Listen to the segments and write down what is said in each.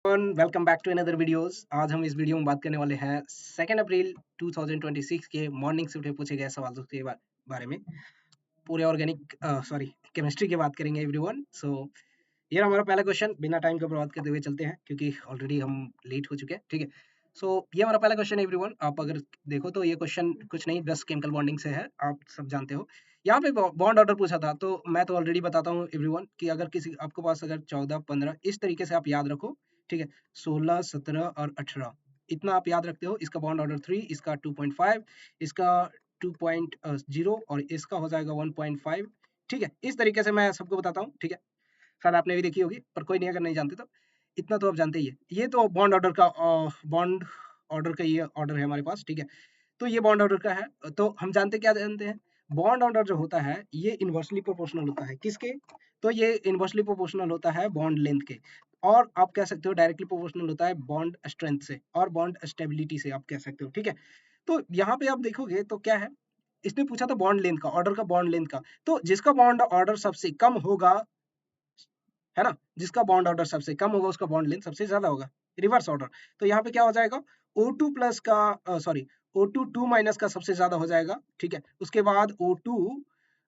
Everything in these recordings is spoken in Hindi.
Welcome back to another videos. आज हम इस वीडियो में बात करने वाले हैं 2 अप्रैल 2026 के मॉर्निंग शिफ्ट में पूछे गए सवालों के बारे में। पूरे ऑर्गेनिक केमिस्ट्री की बात करेंगे एवरीवन। ये हमारा पहला क्वेश्चन। बिना टाइम का बर्बाद करते हुए चलते हैं क्योंकि ऑलरेडी हम लेट हो चुके हैं। ठीक है, ये हमारा पहला क्वेश्चन है एवरीवन। आप अगर देखो तो ये क्वेश्चन कुछ नहीं, बस केमिकल बॉन्डिंग से है, आप सब जानते हो। यहाँ पे बॉन्ड ऑर्डर पूछा था, तो मैं तो ऑलरेडी बताता हूँ एवरीवन कि अगर किसी आपके पास अगर 14 15 इस तरीके से आप याद रखो। ठीक है, 16 17 और 18 इतना आप याद रखते हो। इसका बॉन्ड ऑर्डर 3, इसका 2.5, इसका 2.0 और इसका हो जाएगा 1.5। ठीक है, इस तरीके से मैं सबको बताता हूँ। ठीक है, शायद आपने भी देखी होगी, पर कोई नहीं अगर नहीं जानते तो इतना तो आप जानते ही है। ये तो बॉन्ड ऑर्डर का ये ऑर्डर है हमारे पास। ठीक है, तो ये बॉन्ड ऑर्डर का है। तो हम क्या जानते हैं, बॉन्ड ऑर्डर जो होता है ये इनवर्सली प्रोपोर्शनल होता है। किसके? तो ये इनवर्सली प्रोपोर्शनल होता है बॉन्ड लेंथ के। और आप कह सकते हो डायरेक्टली प्रोपोर्शनल होता है बॉन्ड स्ट्रेंथ से और बॉन्ड स्टेबिलिटी से, आप कह सकते हो। ठीक है, तो यहाँ पे आप देखोगे तो क्या है, इसने पूछा था बॉन्ड लेंथ का, ऑर्डर का, बॉन्ड लेंथ का। तो जिसका बॉन्ड ऑर्डर सबसे कम होगा, है ना, जिसका बॉन्ड ऑर्डर सबसे कम होगा उसका बॉन्ड लेंथ सबसे ज्यादा होगा, रिवर्स ऑर्डर। तो यहाँ पे क्या हो जाएगा, O2 प्लस का सॉरी O2 2 माइनस का सबसे ज्यादा हो जाएगा। ठीक है, उसके बाद O2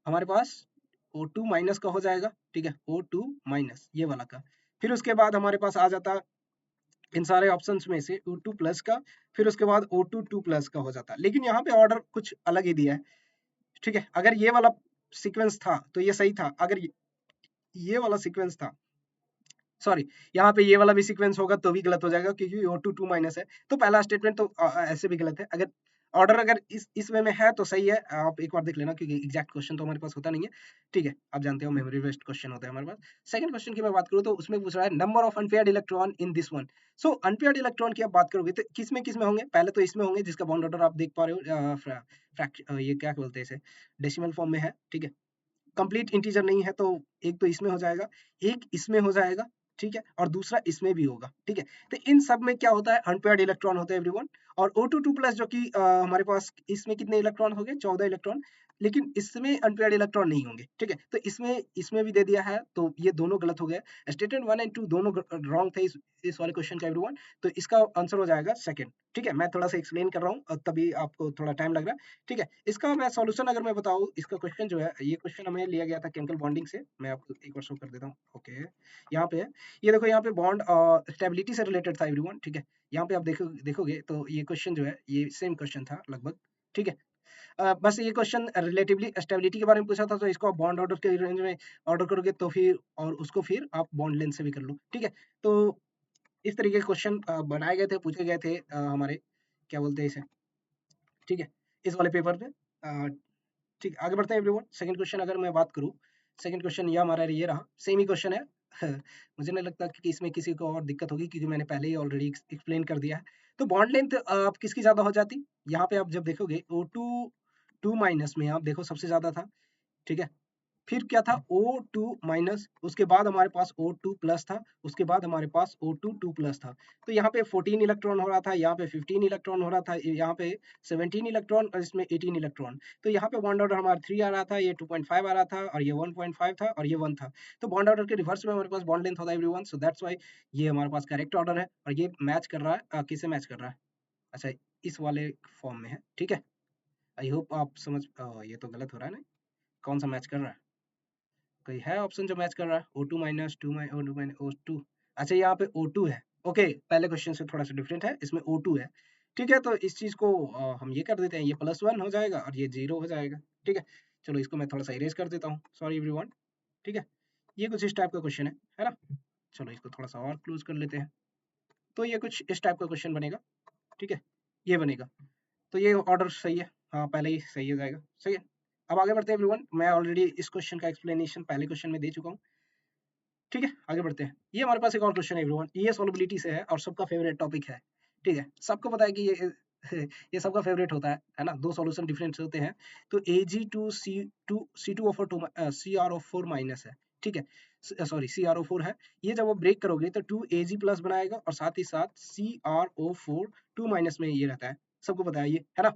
हमारे पास O2 माइनस का हो जाएगा। ठीक है, O2 माइनस ये वाला का। फिर उसके बाद हमारे पास आ जाता इन सारे ऑप्शंस में से O2 प्लस का, फिर उसके बाद O2 2 प्लस का हो जाता। लेकिन यहाँ पे ऑर्डर कुछ अलग ही दिया है। ठीक है, अगर ये वाला सीक्वेंस था तो ये सही था, अगर ये वाला सीक्वेंस था, सॉरी, यहाँ पे ये वाला भी सीक्वेंस होगा तो भी गलत हो जाएगा क्योंकि O2 2 माइनस है। तो पहला स्टेटमेंट तो ऐसे भी गलत है। अगर ऑर्डर अगर इस वे में है तो सही है, आप एक बार देख लेना क्योंकि एग्जैक्ट क्वेश्चन तो हमारे पास होता नहीं है। ठीक है, आप जानते हो मेमोरी बेस्ड क्वेश्चन होता है हमारे पास। सेकंड क्वेश्चन की मैं बात करूँ तो उसमें पूछ रहा है number of unpaired electron in this one. So unpaired electron की आप बात करोगे तो किस में होंगे, पहले तो इसमें होंगे जिसका बॉन्ड ऑर्डर आप देख पा रहे हो, ये क्या बोलते हैं इसे, डेसिमल फॉर्म में है। ठीक है, कंप्लीट इंटीजर नहीं है तो एक तो इसमें हो जाएगा, एक इसमें हो जाएगा। ठीक है, और दूसरा इसमें भी होगा। ठीक है, तो इन सब में क्या होता है, अनपेयर्ड इलेक्ट्रॉन होते हैं एवरीवन। और O2 2 प्लस जो कि हमारे पास इसमें कितने इलेक्ट्रॉन हो गए, 14 इलेक्ट्रॉन। लेकिन इसमें अनपेयर्ड इलेक्ट्रॉन नहीं होंगे। ठीक है, तो इसमें भी दे दिया है, तो ये दोनों गलत हो गए। स्टेटमेंट 1 एंड 2 दोनों रॉन्ग थे इस वाले क्वेश्चन का एवरीवन। तो इसका आंसर हो जाएगा सेकंड। ठीक है, मैं थोड़ा सा एक्सप्लेन कर रहा हूँ तभी आपको थोड़ा टाइम लग रहा है। ठीक है, इसका मैं सॉल्यूशन अगर मैं बताऊँ, इसका क्वेश्चन जो है, ये क्वेश्चन हमें लिया गया था केमिकल बॉन्डिंग से। मैं आपको एक बार शो कर देता हूँ। ओके, यहाँ पे है, ये देखो, यहाँ पे बॉन्ड स्टेबिलिटी से रिलेटेड था एवरीवन। ठीक है, यहाँ पे आप देखोगे तो ये क्वेश्चन जो है ये सेम क्वेश्चन था लगभग। ठीक है, बस ये क्वेश्चन रिलेटिवली स्टेबिलिटी के बारे में पूछा था, तो इसको आप बॉन्ड ऑर्डर के रेंज में ऑर्डर करोगे तो फिर, और उसको फिर आप बॉन्ड लेंथ से भी कर लो। ठीक है, तो इस तरीके के क्वेश्चन बनाए गए थे, पूछे गए थे हमारे, क्या बोलते हैं इसे। ठीक है, इस वाले पेपर पे। ठीक, आगे बढ़ते हैं एवरीवन। सेकंड क्वेश्चन अगर मैं बात करूँ, सेकंड क्वेश्चन ये हमारा ये रहा, सेम ही क्वेश्चन है। मुझे नहीं लगता कि इसमें किसी को और दिक्कत होगी क्योंकि मैंने पहले ही ऑलरेडी एक्सप्लेन कर दिया है। तो बॉन्ड लेंथ आप किसकी ज्यादा हो जाती, यहाँ पे आप जब देखोगे O2 2 माइनस में आप देखो सबसे ज्यादा था। ठीक है, फिर क्या था, O2 माइनस, उसके बाद हमारे पास O2 प्लस था, उसके बाद हमारे पास O2 2 प्लस था। तो यहाँ पे 14 इलेक्ट्रॉन हो रहा था, यहाँ पे 15 इलेक्ट्रॉन हो रहा था, यहाँ पे 17 इलेक्ट्रॉन और इसमें 18 इलेक्ट्रॉन। तो यहाँ पे बॉन्ड ऑर्डर हमारा 3 आ रहा था, ये 2.5 आ रहा था, और ये 1.5 था, और ये 1 था। तो बॉन्ड ऑर्डर के रिवर्स में हमारे पास बॉन्ड लेंथ होता है एवरीवन। सो दैट्स व्हाई ये हमारे पास करेक्ट ऑर्डर है। और ये मैच कर रहा है, किसे मैच कर रहा है, अच्छा, इस वाले फॉर्म में है। ठीक है, आई होप आप समझ, ये तो गलत हो रहा है ना, कौन सा मैच कर रहा है, कोई है ऑप्शन जो मैच कर रहा है, O2 minus O2 minus O2। अच्छा, यहाँ पे O2 है। ओके, पहले क्वेश्चन से थोड़ा सा डिफरेंट है, इसमें O2 है। ठीक है, तो इस चीज को हम ये कर देते हैं, ये +1 हो जाएगा और ये 0 हो जाएगा। ठीक है, चलो इसको मैं थोड़ा सा इरेज कर देता हूँ, सॉरी एवरीवन। ठीक है, ये कुछ इस टाइप का क्वेश्चन है ना। चलो इसको थोड़ा सा और क्लोज कर लेते हैं। तो ये कुछ इस टाइप का क्वेश्चन बनेगा। ठीक है, ये बनेगा। तो ये ऑर्डर सही है, हाँ पहले ही सही हो जाएगा। सही है, अब आगे बढ़ते हैं एवरीवन। मैं ऑलरेडी इस क्वेश्चन का एक्सप्लेनेशन पहले क्वेश्चन में दे चुका हूँ। ठीक है, आगे बढ़ते हैं। ये हमारे पास एक और क्वेश्चन है एवरीवन, ये सॉल्युबिलिटी से है और सबका फेवरेट टॉपिक है। ठीक है, सबको पता है कि ये ये सबका फेवरेट होता है ना। दो सॉल्यूशन डिफरेंट होते हैं। तो Ag2C2 CrO4 माइनस है। ठीक है, सॉरी CrO4 है। ये जब वो ब्रेक करोगे तो 2Ag प्लस बनाएगा और साथ ही साथ CrO4 2 माइनस में ये रहता है। सबको पता है ये, है ना?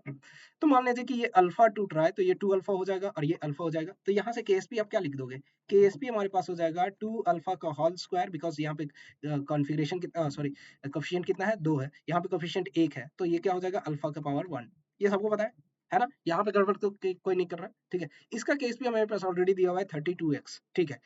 तो मान लीजिए कि ये अल्फा टूट रहा है, तो ये 2 अल्फा हो जाएगा और ये अल्फा हो जाएगा। तो यहाँ से केएसपी आप क्या लिख दोगे? केएसपी हमारे पास हो जाएगा 2 अल्फा का होल स्क्वायर, बिकॉज़ यहाँ पे कॉन्फ़िगरेशन सॉरी कोएफ़िशिएंट कितना है? 2 है। यहाँ पे कोएफ़िशिएंट 1 है, तो ये क्या हो जाएगा? अल्फा का पावर 1। ये सबको पता है ना? यहाँ पे गड़बड़ तो कोई नहीं कर रहा, ठीक है? इसका केएसपी हमारे पास ऑलरेडी दिया हुआ है 32x, ठीक है?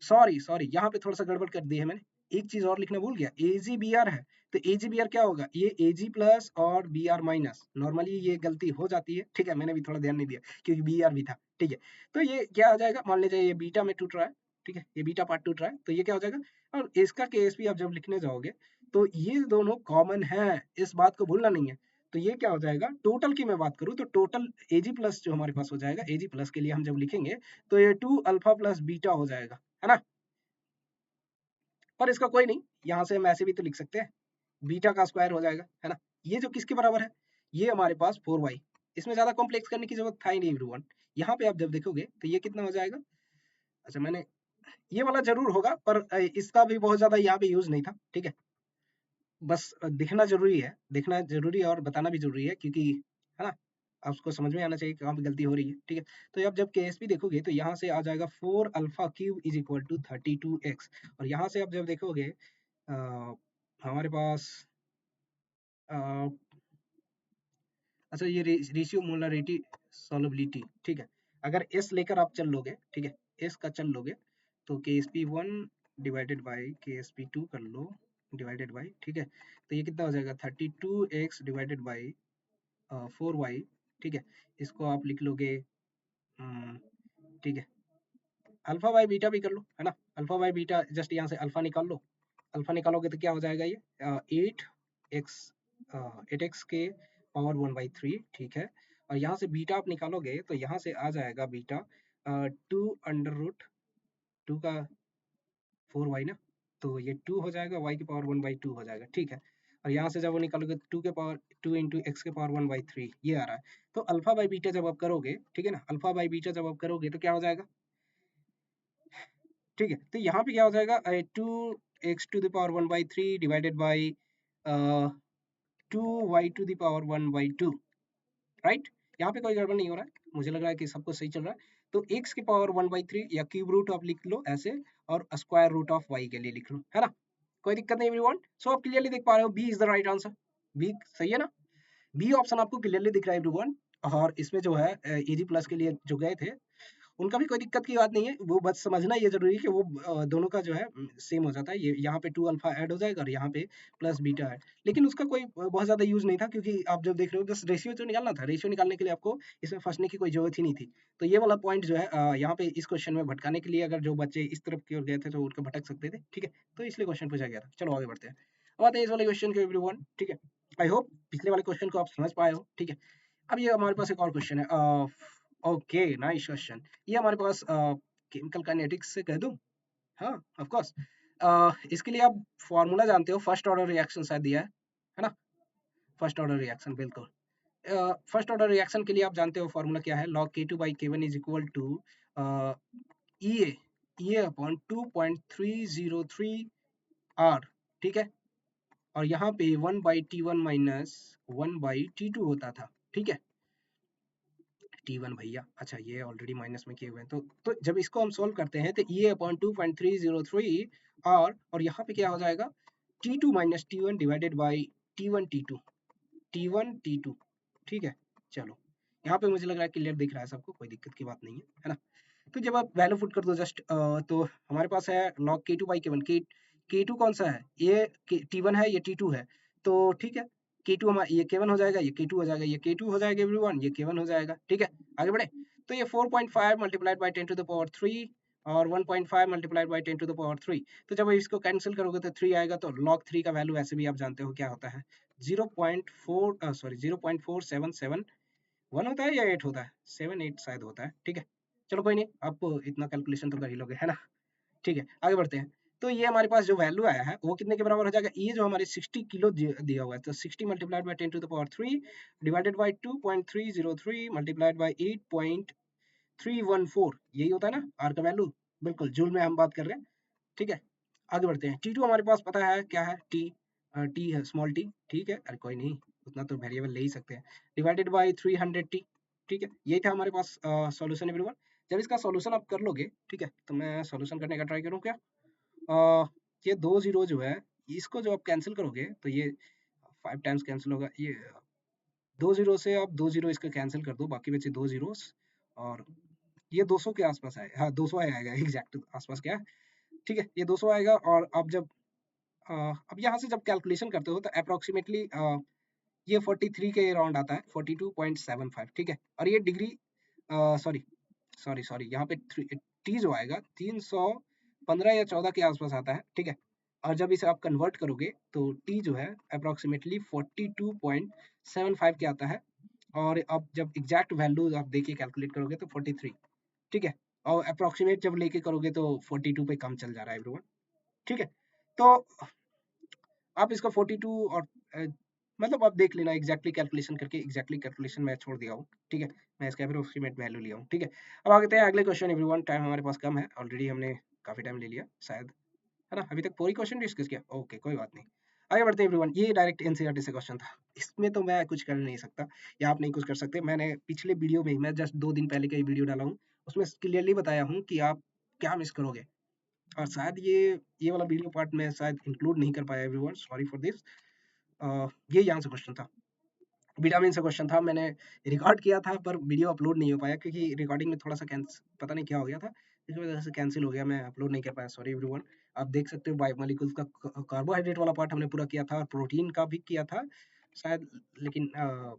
सॉरी यहाँ पे थोड़ा-सा गड़बड़ कर दी है मैंने। एक चीज़ और लिखना भूल गया, एजीबीआर है, तो एजीबीआर क्या होगा? ये एजी प्लस और बीआर माइनस। नॉर्मली ये गलती हो जाती है, ठीक है? मैंने भी थोड़ा ध्यान नहीं दिया क्योंकि बीआर भी था, ठीक है? तो ये क्या हो जाएगा? मान लीजिए ये बीटा में टूट रहा है, ठीक है? ये बीटा पार्ट टूट रहा है, तो ये क्या हो जाएगा? और इसका केएसपी आप जब लिखने जाओगे, तो ये दोनों कॉमन हैं, इस बात को भूलना नहीं है। तो ये क्या हो जाएगा? टोटल की मैं बात करूँ तो टोटल एजी प्लस जो हमारे पास हो जाएगा, एजी प्लस के लिए हम जब लिखेंगे, तो ये 2 अल्फा प्लस बीटा हो जाएगा, है ना? पर इसका कोई नहीं, यहाँ से हम ऐसे भी तो लिख सकते हैं, बीटा का स्क्वायर हो जाएगा, है ना? ये जो किसके बराबर है? ये हमारे पास 4y। इसमें ज़्यादा कॉम्प्लेक्स करने की ज़रूरत था ही नहीं एवरीवन। यहाँ पे आप जब देखोगे तो ये कितना हो जाएगा? अच्छा मैंने ये वाला ज़रूर होगा पर इसका भी बहुत ज़्यादा यहाँ पे यूज़ नहीं था, ठीक है? बस दिखना ज़रूरी है, देखना ज़रूरी है और बताना भी ज़रूरी है क्योंकि है ना? आपको समझ में आना चाहिए कहाँ पे गलती हो रही है, ठीक है? तो आप जब केएसपी देखोगे तो यहाँ से आ जाएगा 4 alpha cube is equal to 32x और यहाँ से आप जब देखोगे अ, हमारे पास अ, अच्छा ये रेशियो मोलरिटी सॉल्युबिलिटी, ठीक है? अगर एस लेकर आप चल लोगे, ठीक है? एस का चल लोगे तो KSP1 डिवाइडेड बाय KSP2 कर लो डिवाइडेड बाय, ठीक है? तो ये कितना हो जाएगा 32x डिवाइडेड बाय 4y, ठीक है? इसको आप लिख लोगे ठीक है? अल्फा बाय बीटा भी कर लो, है ना? अल्फा बाय बीटा जस्ट यहाँ से अल्फा निकाल लो, अल्फा निकालोगे तो क्या हो जाएगा ये 8x 8x के पावर 1/3, ठीक है? और यहाँ से बीटा आप निकालोगे तो यहाँ से आ जाएगा बीटा 2 अंडर रूट 2 का 4y ना, तो ये 2 हो जाएगा, y की पावर 1/2 हो जाएगा, ठीक है? और यहाँ से जब वो निकालोगे 2 के पावर 2 इंटू एक्स के पावर 1/3 ये आ रहा है। तो अल्फा बाय बीटा जब आप करोगे, ठीक है ना? अल्फा बाय बीटा जब आप करोगे तो क्या हो जाएगा? ठीक है? तो यहाँ पे क्या हो जाएगा 2x to the power 1/3 divided by 2y to the power 1/2, right? यहाँ पे कोई गड़बड़ नहीं हो रहा है, मुझे लग रहा है कि सब कुछ सही चल रहा है। तो x की पावर 1/3 या क्यूब रूट आप लिख लो ऐसे और स्क्वायर रूट ऑफ y के लिए लिख लो, है ना? कोई दिक्कत नहीं एवरीवन। सो आप क्लियरली देख पा रहे हो B is the right answer. B सही है ना? बी ऑप्शन आपको क्लियरली दिख रहा है एवरीवन। और इसमें जो है इजी प्लस के लिए जो गए थे उनका भी कोई दिक्कत की बात नहीं है, वो बस समझना ये ज़रूरी है कि वो दोनों का जो है सेम हो जाता है, ये यहाँ पे 2 अल्फ़ा ऐड हो जाएगा और यहाँ पे प्लस बीटा है। लेकिन उसका कोई बहुत ज़्यादा यूज़ नहीं था क्योंकि आप जब देख रहे हो बस रेशियो तो निकालना था, रेशियो निकालने के लिए आपको इसमें फँसने की कोई ज़रूरत ही नहीं थी। तो ये वाला पॉइंट जो है यहाँ पे इस क्वेश्चन में भटकाने के लिए अगर जो बच्चे इस तरफ की ओर गए थे तो उनको भटक सकते थे, ठीक है? तो इसलिए क्वेश्चन पूछा गया था। चलो आगे बढ़ते हैं। अब आते हैं इस वाले क्वेश्चन के एवरीवन, ठीक है? आई होप पिछले वाले क्वेश्चन को आप समझ पाए हो, ठीक है? अब ये हमारे पास एक और क्वेश्चन है ओके नाइस क्वेश्चन। ये हमारे पास केमिकल काइनेटिक्स से कह दूं? हाँ ऑफ कोर्स। इसके लिए आप फॉर्मूला जानते हो, फर्स्ट ऑर्डर रिएक्शन शायद दिया है ना? फर्स्ट ऑर्डर रिएक्शन बिल्कुल। फर्स्ट ऑर्डर रिएक्शन के लिए आप जानते हो फॉर्मूला क्या है? log K2 by K1 is equal to EA EA upon 2.303 R, ठीक है? और यहाँ पे 1 by T1 minus 1 by T2 होता था, ठीक है? T1 भैया, अच्छा ये ऑलरेडी माइनस में किए हुए हैं तो जब इसको हम सोल्व करते हैं तो ये अपॉन 2.303 और यहाँ पे क्या हो जाएगा T2 minus T1 divided by T1 T2 T1 T2, ठीक है? चलो यहाँ पे मुझे लग रहा है क्लियर दिख रहा है सबको, कोई दिक्कत की बात नहीं है ना? तो जब आप वैल्यू पुट कर दो जस्ट तो हमारे पास है log K2 by K1, K2 कौन सा है? ये T1 है, ये T2 है, तो ठीक है K2 हमारा ये K1 हो जाएगा, ये K2 हो जाएगा, ये K2 हो जाएगा एवरीवन, ये K1 हो जाएगा, ठीक है? आगे बढ़े तो ये 4.5 multiplied by 10 to the power 3 और 1.5 multiplied by 10 to the power 3, तो जब इसको कैंसिल करोगे तो 3 आएगा, तो log 3 का वैल्यू ऐसे भी आप जानते हो क्या होता है 0.4 सॉरी 0.477 1 होता है या 8 होता है? 7 8 शायद होता है, ठीक है? चलो कोई नहीं, आप इतना कैलकुलेशन तो कर ही लोगे, है ना? ठीक है, आगे बढ़ते हैं। तो ये हमारे पास जो वैल्यू आया है वो कितने के बराबर हो जाएगा? ये जो हमारे 60 किलो दिया हुआ है, तो 60 multiplied by 10 to the power 3 divided by 2.303 multiplied by 8.314, यही होता है ना आर का वैल्यू? बिल्कुल, जूल में हम बात कर रहे हैं, ठीक है? आगे बढ़ते हैं। T2 हमारे पास पता है क्या है? टी टी है, स्मॉल टी, ठीक है? अरे कोई नहीं, उतना तो वेरिएबल ले ही सकते हैं, डिवाइडेड बाई 300t। ठीक है, यही था हमारे पास सॉल्यूशन एवरीवन। जब इसका सॉल्यूशन आप कर लोगे, ठीक है, तो मैं सॉल्यूशन करने का ट्राई करूँ क्या। ये 2 जीरो जो है, इसको जो आप कैंसिल करोगे तो ये 5 टाइम्स कैंसिल होगा, ये 2 जीरो से आप 2 जीरो इसका कैंसिल कर दो, बाकी बचे 2 जीरोस, और ये 200 के आसपास आएगा, हाँ 200 आएगा एग्जैक्ट आसपास क्या है। ठीक है, ये 200 आएगा, और अब जब अब यहाँ से जब कैलकुलेशन करते हो तो अप्रोक्सीमेटली ये 43 के अराउंड आता है, 42.75। ठीक है, और ये डिग्री सॉरी सॉरी सॉरी यहाँ पे टी जो आएगा 315 या 14 के आसपास आता है। ठीक है, और जब इसे आप कन्वर्ट करोगे तो टी जो है अप्रोक्सीमेटली 42.75 के आता है, और अब जब एग्जैक्ट वैल्यू आप देखिए कैलकुलेट करोगे तो 43। ठीक है, और अप्रोक्सीमेट जब लेके करोगे तो 42 पे कम चल जा रहा है एवरीवन। ठीक है, तो आप इसका 42 और मतलब आप देख लेना एग्जैक्टली कैलकुलेशन करके, एग्जैक्टली कैलकुलेशन मैं छोड़ दिया हूँ। ठीक है, मैं इसका अप्रोक्सीमेट वैल्यू लिया हूँ। ठीक है, अब आगे हैं अगले क्वेश्चन एवरीवन। टाइम हमारे पास कम है, ऑलरेडी हमने काफी टाइम ले लिया शायद, है ना, अभी तक पूरी क्वेश्चन डिस्कस किया। ओके, कोई बात नहीं, आगे बढ़ते हैं एवरीवन। ये डायरेक्ट एनसीईआरटी से क्वेश्चन था, इसमें तो मैं कुछ कर नहीं सकता या आप नहीं कुछ कर सकते। मैंने पिछले वीडियो में, मैं जस्ट 2 दिन पहले का वीडियो डाला हूँ, उसमें क्लियरली बताया हूँ कि आप क्या मिस करोगे, और शायद ये वाला वीडियो पार्ट में शायद इंक्लूड नहीं कर पाया एवरीवन, सॉरी फॉर दिस। ये यहाँ से क्वेश्चन था, विटामिन से क्वेश्चन था, मैंने रिकॉर्ड किया था पर वीडियो अपलोड नहीं हो पाया क्योंकि रिकॉर्डिंग में थोड़ा सा पता नहीं क्या हो गया था, इसकी वजह से कैंसिल हो गया, मैं अपलोड नहीं कर पाया, सॉरी एवरीवन। आप देख सकते हो बायोमोलिक्यूल्स का कार्बोहाइड्रेट वाला पार्ट हमने पूरा किया था, और प्रोटीन का भी किया था शायद, लेकिन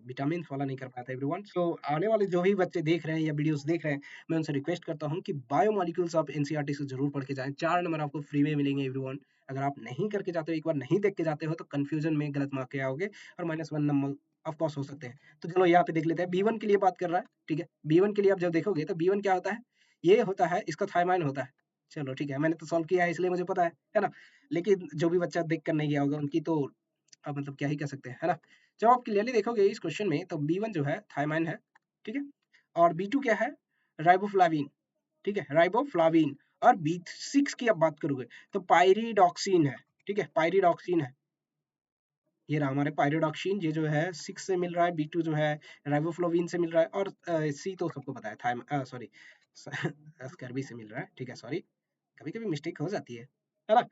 विटामिन वाला नहीं कर पाया था एवरीवन। सो आने वाले जो भी बच्चे देख रहे हैं या वीडियोस देख रहे हैं, मैं उनसे रिक्वेस्ट करता हूँ कि बायोमोलिक्यूल्स आप एनसीईआरटी से जरूर पढ़ के जाएं, 4 नंबर आपको फ्री में मिलेंगे एवरीवन। अगर आप नहीं करके जाते हो, एक बार नहीं देख के जाते हो, तो कंफ्यूजन में गलत मार्क के आओगे और -1 नंबर ऑफ कोर्स हो सकते हैं। तो चलो यहाँ पे देख लेते हैं, B1 के लिए बात कर रहा है। ठीक है, B1 के लिए आप जब देखोगे तो B1 क्या होता है, ये होता है, इसका थायमाइन होता है। चलो ठीक है, मैंने तो सॉल्व किया है इसलिए मुझे पता है ना, लेकिन जो भी बच्चा देख कर नहीं गया होगा उनकी तो अब मतलब क्या ही कह सकते हैं, है ना। जब आप क्लियरली देखोगे इस क्वेश्चन में, तो B1 जो है थायमाइन है। ठीक है, और B2 क्या है, राइबोफ्लाविन। ठीक है, राइबोफ्लाविन। और B6 की आप बात करोगे तो पायरिडॉक्सिन है। ठीक है, पायरिडॉक्सिन है, ये रहा हमारे पायरिडॉक्सिन, ये जो है 6 से मिल रहा है, B2 जो है राइबोफ्लाविन से मिल रहा है, और C तो सबको पता है, थाइम सॉरी स्कर्बी से मिल रहा है। ठीक है, सॉरी, कभी कभी मिस्टेक हो जाती है ना।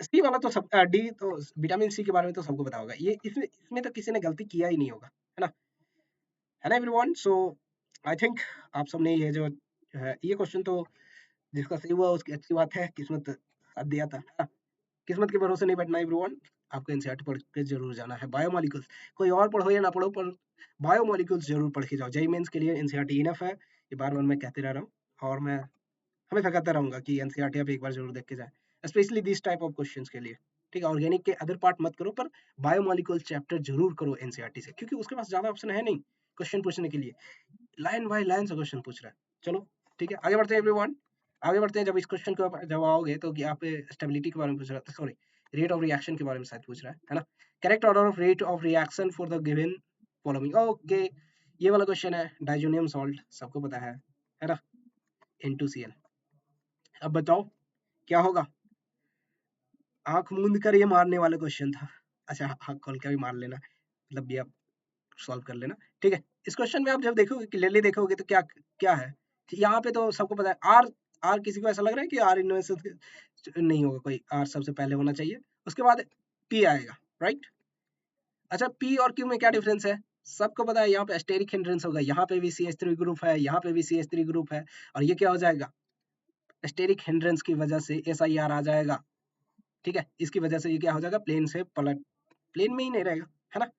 सी वाला तो सब डी तो विटामिन सी के बारे में तो सबको पता होगा, ये इसमें इसमें तो किसी ने गलती किया ही नहीं होगा, है ना एवरीवन। सो आई थिंक आप सबने ये जो है ये क्वेश्चन तो जिसका सही हुआ उसकी अच्छी बात है, किस्मत साथ दिया था, है ना? किस्मत के भरोसे नहीं बैठना एवरीवन, आपको एनसीईआरटी पढ़ के जरूर जाना है। बायोमोलिक्यूल्स कोई और पढ़ो या ना पढ़ो, पर बायोमोलिक्यूल्स जरूर पढ़ के जाओ। जेईई मेंस के लिए एनसीईआरटी इनफ है, ये बार बार मैं कहते रह रहा हूँ, और मैं हमेशा कहता रहूंगा कि एनसीईआरटी आप एक बार जरूर देख के जाए, specially this type of questions के लिए। ठीक है, ऑर्गेनिक के अदर पार्ट मत करो, पर बायोमोलिक्यूल चैप्टर जरूर करो एनसीईआरटी से, क्योंकि उसके पास ज्यादा ऑप्शन है नहीं क्वेश्चन पूछने के लिए, लाइन बाय लाइन से क्वेश्चन पूछ रहा है। चलो ठीक है, आगे बढ़ते हैं एवरीवन। आगे बढ़ते हैं, जब इस क्वेश्चन को जब आओगे तो यहाँ पे स्टेबिलिटी के बारे में पूछ रहा था, सॉरी रेट ऑफ रिएक्शन के बारे में शायद पूछ रहा है ना। Correct order of rate of reaction for the given following. Okay, ये वाला क्वेश्चन है, डाइजोनियम सॉल्ट सबको पता है ना, N2Cl। अब बताओ क्या होगा, आंख मूंद कर ये मारने वाला क्वेश्चन था। अच्छा, आंख खोल के भी मार लेना, मतलब ये आप सॉल्व कर लेना। ठीक है, इस क्वेश्चन में आप जब देखोगे, क्लियरली देखोगे, तो क्या क्या है, यहाँ पे तो सबको पता है आर। आर किसी को ऐसा लग रहा है कि आर इन्वेंशन नहीं होगा, कोई आर सबसे पहले होना चाहिए, उसके बाद पी आएगा, राइट। अच्छा, पी और क्यू में क्या डिफरेंस है, सबको पता है, यहाँ पे स्टेरिक हिंड्रेंस होगा, यहाँ पे भी CH3 ग्रुप है, यहाँ पे भी CH3 ग्रुप है, और ये क्या हो जाएगा, स्टेरिक हिंड्रेंस की वजह से SIR आ जाएगा। ठीक है, इसकी वजह से ये क्या हो जाएगा, प्लेन से पलट, प्लेन में ही नहीं रहेगा, है ना,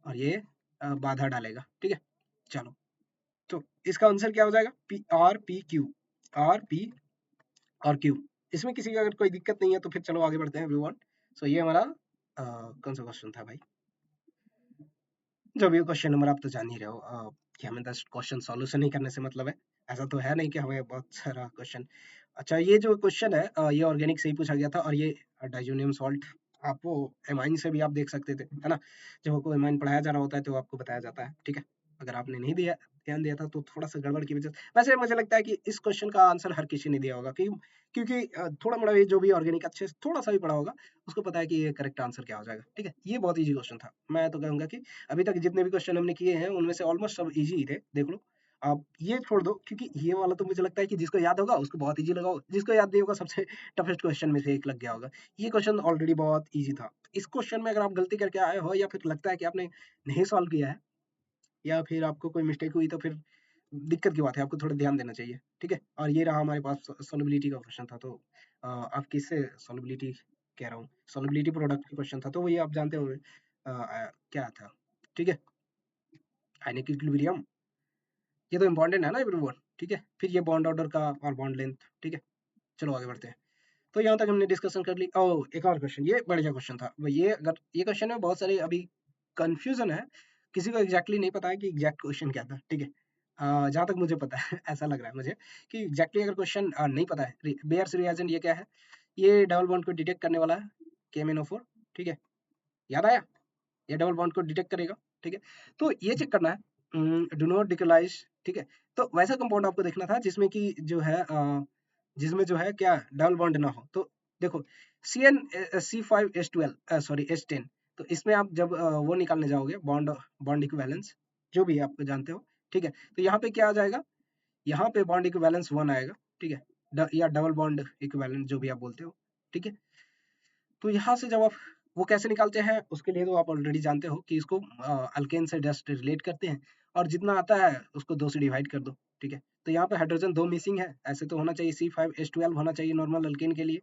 और ये बाधा डालेगा। ठीक है, चलो, तो इसका आंसर क्या हो जाएगा, P R P Q, R P और क्यू। इसमें किसी का अगर कोई दिक्कत नहीं है तो फिर चलो आगे बढ़ते हैं एवरीवन। सो ये हमारा कौन सा क्वेश्चन था भाई, जो भी क्वेश्चन नंबर आप तो जान ही रहे हो, कि हमें 10 क्वेश्चन सॉल्यूशन ही करने से मतलब है, ऐसा तो है नहीं कि हमें बहुत सारा क्वेश्चन। अच्छा, ये जो क्वेश्चन है ये ऑर्गेनिक से ही पूछा गया था, और ये डाइजोनियम सॉल्ट आप वो एमाइन से भी आप देख सकते थे, है ना, जब आपको एमाइन पढ़ाया जा रहा होता है तो आपको बताया जाता है। ठीक है, अगर आपने नहीं दिया ध्यान दिया था तो थोड़ा सा गड़बड़ की वजह से, वैसे मुझे लगता है कि इस क्वेश्चन का आंसर हर किसी ने दिया होगा, क्योंकि थोड़ा मोड़ा ये जो भी ऑर्गेनिक अच्छे से थोड़ा सा भी पढ़ा होगा उसको पता है कि ये करेक्ट आंसर क्या हो जाएगा। ठीक है, ये बहुत इजी क्वेश्चन था। मैं तो कहूंगा कि अभी तक जितने भी क्वेश्चन हमने किए हैं उनमें से ऑलमोस्ट सब इजी ही थे। देख लो, आप ये छोड़ दो, क्योंकि ये वाला तो मुझे लगता है कि जिसको याद होगा उसको बहुत इजी लगा होगा, जिसको याद नहीं होगा सबसे टफेस्ट क्वेश्चन में से एक लग गया होगा। ये क्वेश्चन ऑलरेडी बहुत इजी था। इस क्वेश्चन में अगर आप गलती करके आए हो या फिर लगता है कि आपने नहीं सॉल्व किया है या फिर आपको कोई मिस्टेक हुई, तो फिर दिक्कत की बात है, आपको थोड़ा ध्यान देना चाहिए। ठीक है, और ये रहा हमारे पास सोलबिलिटी का क्वेश्चन था। तो आप किससे सोलबिलिटी कह रहा हूँ, सोलबिलिटी प्रोडक्ट का क्वेश्चन था, तो वही आप जानते होंगे क्या था। ठीक है, आयनिक इक्विलिब्रियम, ये तो इंपॉर्टेंट है ना एवरीवन। ठीक है, फिर ये बॉन्ड ऑर्डर का और बॉन्ड लेंथ। ठीक है, चलो आगे बढ़ते हैं। तो यहाँ तक हमने डिस्कशन कर ली। ओह, एक और क्वेश्चन, ये बढ़िया क्वेश्चन था। ये अगर ये क्वेश्चन में बहुत सारे अभी कंफ्यूजन है, किसी को एग्जैक्टली नहीं पता है कि एग्जैक्ट क्वेश्चन क्या था। ठीक है, जहाँ तक मुझे पता है ऐसा लग रहा है मुझे कि एग्जैक्टली अगर क्वेश्चन नहीं पता है, बेयर्स रिएजेंट ये क्या है, ये डबल बॉन्ड को डिटेक्ट करने वाला है, KMnO4। ठीक है, याद आया, ये डबल बॉन्ड को डिटेक्ट करेगा। ठीक है, तो ये चेक करना है, डू नॉट डिकोलाइज। ठीक है, तो वैसा कंपाउंड आपको देखना था जिसमें कि जो है जिसमें जो है क्या डबल बॉन्ड ना हो। तो देखो, C5H12 सॉरी H10, तो इसमें आप जब वो निकालने जाओगे बॉन्ड बॉन्ड इक्विवेलेंस, जो भी आप जानते हो। ठीक है, तो यहाँ पे क्या आ जाएगा, यहाँ पे बॉन्ड इक्विवेलेंस 1 आएगा। ठीक है, या डबल बॉन्ड इक्विवेलेंट जो भी आप बोलते हो। ठीक है, तो यहाँ से जब आप वो कैसे निकालते हैं, उसके लिए तो आप ऑलरेडी जानते हो कि इसको अल्केन से जस्ट रिलेट करते हैं, और जितना आता है उसको 2 से डिवाइड कर दो। ठीक है, तो यहाँ पे हाइड्रोजन 2 मिसिंग है, ऐसे तो होना चाहिए C5H12 होना चाहिए नॉर्मल अल्केन के लिए।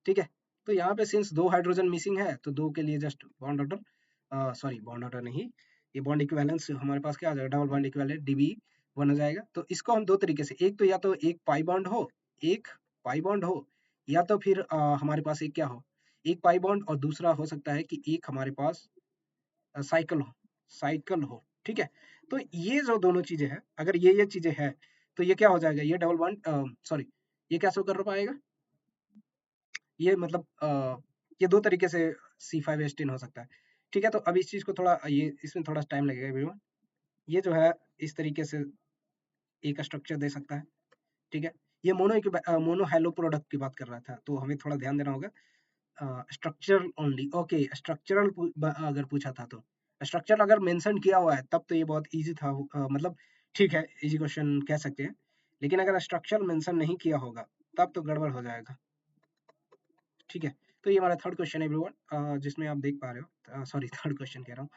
ठीक है, तो यहाँ पे सिंस 2 हाइड्रोजन मिसिंग है तो 2 के लिए just bond order, sorry bond order नहीं, ये बॉन्ड इक्विवेलेंस हमारे पास क्या आ जाएगा, डबल बॉन्ड इक्विवेलेंट DB1 हो जाएगा। तो इसको हम दो तरीके से, एक तो या तो एक पाई बॉन्ड हो, एक पाई बॉन्ड हो, या तो फिर हमारे पास एक क्या हो, एक पाई बॉन्ड, और दूसरा हो सकता है कि एक हमारे पास साइकिल हो, साइकिल हो। ठीक है, तो ये जो दोनों चीजें हैं, अगर ये चीजें हैं तो ये क्या हो जाएगा, ये डबल बॉन्ड सॉरी ये क्या शो कर पाएगा, ये मतलब ये दो तरीके से C5H10 हो सकता है। ठीक है, तो अब इस चीज को थोड़ा ये इसमें थोड़ा टाइम लगेगा एवरीवन। ये जो है इस तरीके से एक स्ट्रक्चर दे सकता है। ठीक है, ये मोनो हेलो प्रोडक्ट की बात कर रहा था, तो हमें थोड़ा ध्यान देना होगा। स्ट्रक्चरल ओनली, ओके, स्ट्रक्चरल अगर पूछा था तो स्ट्रक्चर अगर मेंशन किया हुआ है तब तो ये बहुत इजी था, मतलब ठीक है, इजी क्वेश्चन कह सकते हैं। लेकिन अगर स्ट्रक्चर मेंशन नहीं किया होगा तब तो गड़बड़ हो जाएगा। ठीक है, तो ये हमारा थर्ड क्वेश्चन है एवरीवन, जिसमें आप देख पा रहे हो, सॉरी थर्ड क्वेश्चन कह रहा हूँ,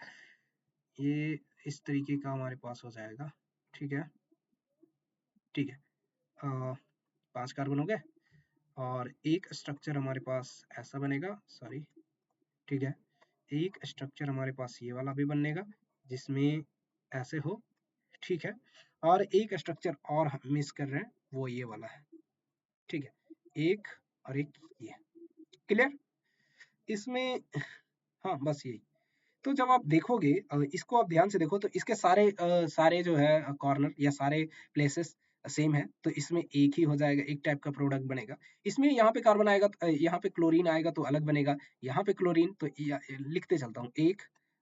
ये इस तरीके का हमारे पास हो जाएगा। ठीक है, ठीक है, 5 कार्बन हो गए और एक स्ट्रक्चर हमारे पास ऐसा बनेगा, सॉरी। ठीक है, एक स्ट्रक्चर हमारे पास ये वाला भी बनेगा जिसमें ऐसे हो। ठीक है, और एक स्ट्रक्चर और हम मिस कर रहे हैं, वो ये वाला है। ठीक है, एक और एक ये, क्लियर इसमें। हाँ, बस यही। तो जब आप देखोगे, इसको आप ध्यान से देखो तो इसके सारे जो है कॉर्नर या सारे प्लेसेस सेम है, तो इसमें एक ही हो जाएगा, एक टाइप का प्रोडक्ट बनेगा। इसमें यहाँ पे कार्बन आएगा तो यहाँ पे क्लोरीन आएगा तो अलग बनेगा, यहाँ पे क्लोरीन तो लिखते चलता हूँ, एक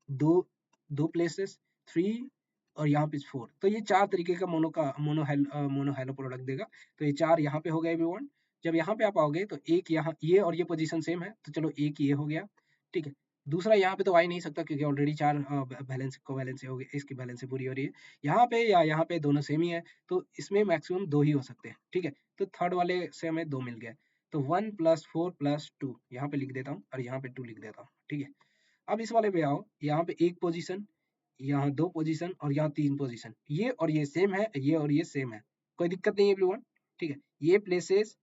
दो, दो प्लेसेस, थ्री, और यहाँ पे 4, तो ये 4 तरीके का मोनो हेलो प्रोडक्ट देगा। तो ये 4 यहाँ पे हो गए एवरीवन। जब यहाँ पे आप आओगे तो एक यहाँ ये और ये पोजीशन सेम है, तो चलो एक ये हो गया। ठीक है, दूसरा यहाँ पे तो आ ही नहीं सकता क्योंकि ऑलरेडी 4 बैलेंस कोवैलेंसी हो गई, इसकी बैलेंसी पूरी हो रही है। यहाँ पे या यहाँ पे दोनों सेम ही है, तो इसमें मैक्सिमम 2 ही हो सकते हैं। ठीक है, तो थर्ड वाले से हमें 2 मिल गया, तो 1 + 4 + 2 यहाँ पे लिख देता हूँ और यहाँ पे 2 लिख देता हूँ। ठीक है, अब इस वाले पे आओ, यहाँ पे एक पोजीशन, यहाँ 2 पोजीशन और यहाँ 3 पोजीशन, ये और ये सेम है, ये और ये सेम है, कोई दिक्कत नहीं है एवरीवन। ठीक है, ये प्लेसेस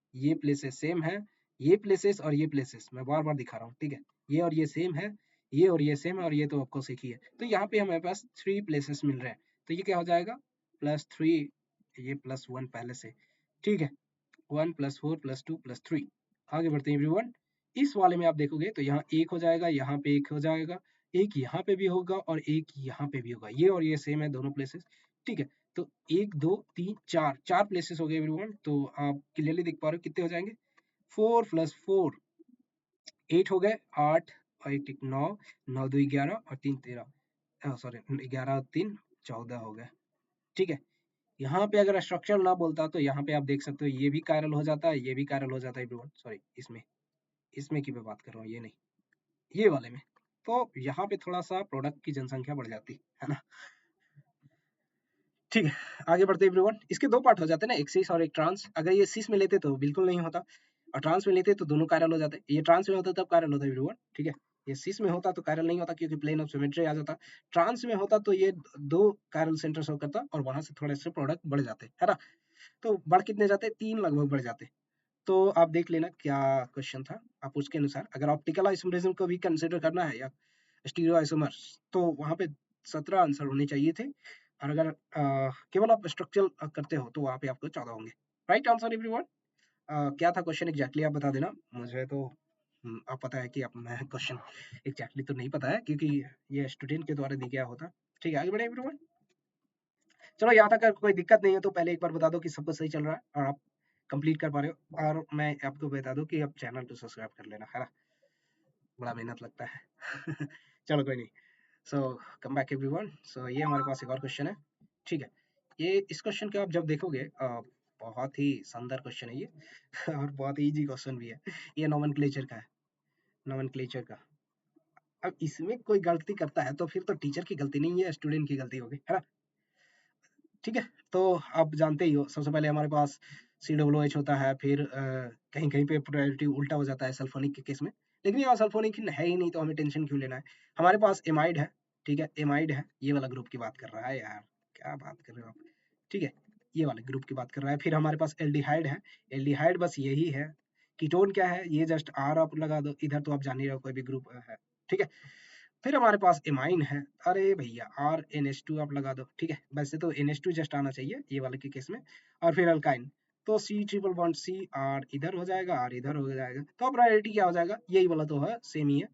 सेम है, ये प्लेसेस और ये प्लेसेस मैं बार बार दिखा रहा हूँ। ठीक है, ये और ये सेम है, ये और ये सेम है, और ये तो आपको सीखी है। तो यहाँ पे हमारे पास 3 प्लेसेस मिल रहे हैं, तो ये क्या हो जाएगा, +3, ये +1 पहले से। ठीक है, 1 + 4 + 2 + 3। आगे बढ़ते हैं एवरीवन। इस वाले में आप देखोगे तो यहाँ एक हो जाएगा, यहाँ पे एक हो जाएगा, एक यहाँ पे भी होगा और एक यहाँ पे भी होगा, ये और ये सेम है दोनों प्लेसेस। ठीक है, तो 1 2 3 4 4 प्लेसेस हो गए एवरीवन। तो आप क्लियरली देख पा रहे हो कितने हो जाएंगे, 4 + 4 8 हो गए, 8 और 1 9, 9 2 11 और 3 13, सॉरी 11 और 3 14 हो गए। ठीक है। यहाँ पे अगर स्ट्रक्चर ना बोलता तो यहाँ पे आप देख सकते हो ये भी कायरल हो जाता है, ये भी कायरल हो जाता है एवरीवन। सॉरी, इसमें की मैं बात कर रहा हूँ, ये नहीं, ये वाले में। तो यहाँ पे थोड़ा सा प्रोडक्ट की जनसंख्या बढ़ जाती है ना। ठीक है, आगे बढ़ते हैं एवरीवन। इसके दो पार्ट हो जाते हैं ना, एक सिस और एक ट्रांस। अगर ये सिस में लेते तो बिल्कुल नहीं होता, और ट्रांस में लेते तो दोनों कायरल हो जाते। ये ट्रांस में होता तब कायरल होता है एवरीवन, ठीक है। ये सिस में होता तो कायरल नहीं होता क्योंकि प्लेन ऑफ सिमेट्री आ जाता। ट्रांस में होता तो ये दो कायरल सेंटर शो करता और वहां से थोड़े से प्रोडक्ट बढ़ जाते, है ना। तो बढ़ कितने जाते, 3 लगभग बढ़ जाते। तो आप देख लेना क्या क्वेश्चन था, आप उसके अनुसार अगर ऑप्टिकल आइसोमरिज्म को भी कंसिडर करना है या स्टीरियो आइसोमर्स, तो वहां पे 17 आंसर होने चाहिए थे। और अगर केवल आप स्ट्रक्चरल करते हो तो वहां पे आपको 14 होंगे। Right answer everyone. क्या था क्वेश्चन एग्जैक्टली आप बता देना मुझे। तो आप पता है कि आप, मैं क्वेश्चन एग्जैक्टली तो नहीं पता है क्योंकि ये स्टूडेंट के द्वारा दिया गया होता। ठीक है, आगे बढ़े एवरीवन। चलो यहाँ तक अगर कोई दिक्कत नहीं है तो पहले एक बार बता दो कि सब कुछ सही चल रहा है और आप कंप्लीट कर पा रहे हो। और मैं आपको बता दूं कि आप चैनल को सब्सक्राइब कर लेना, है ना, बड़ा मेहनत लगता है। चलो कोई नहीं। सो कम बैक एवरीवन। सो ये हमारे पास एक और क्वेश्चन है, ठीक है। ये इस क्वेश्चन को आप जब देखोगे बहुत ही शानदार क्वेश्चन है ये। और बहुत ही इजी क्वेश्चन भी है। ये नोमेनक्लेचर का है, नोमेनक्लेचर का। अब इसमें कोई गलती करता है तो फिर तो टीचर की गलती नहीं है, स्टूडेंट की गलती होगी, है ना। ठीक है, तो आप जानते ही हो सबसे पहले हमारे पास COOH होता है, फिर कहीं कहीं पे प्रायोरिटी उल्टा हो जाता है सल्फोनिक के केस में। लेकिन यहाँ सल्फोनिक है ही नहीं तो हमें टेंशन क्यों लेना है। हमारे पास एमाइड है, ठीक है, एमाइड है, ये वाला ग्रुप की बात कर रहा है यार, क्या बात कर रहे हो आप। ठीक है, ये वाले ग्रुप की बात कर रहा है। फिर हमारे पास एल्डिहाइड है, एल्डिहाइड बस यही है। कीटोन क्या है, ये जस्ट आर आप लगा दो इधर, तो आप जान ही रहे हो कोई भी ग्रुप है, ठीक है। फिर हमारे पास एमाइन है, अरे भैया RNH2 आप लगा दो, ठीक है। वैसे तो NH2 जस्ट आना चाहिए ये वाले के केस में। और फिर अल्काइन, तो C triple bond C, R इधर हो जाएगा, R इधर हो जाएगा, तो प्रायोरिटी क्या हो जाएगा, यही वाला तो है, सेम ही है।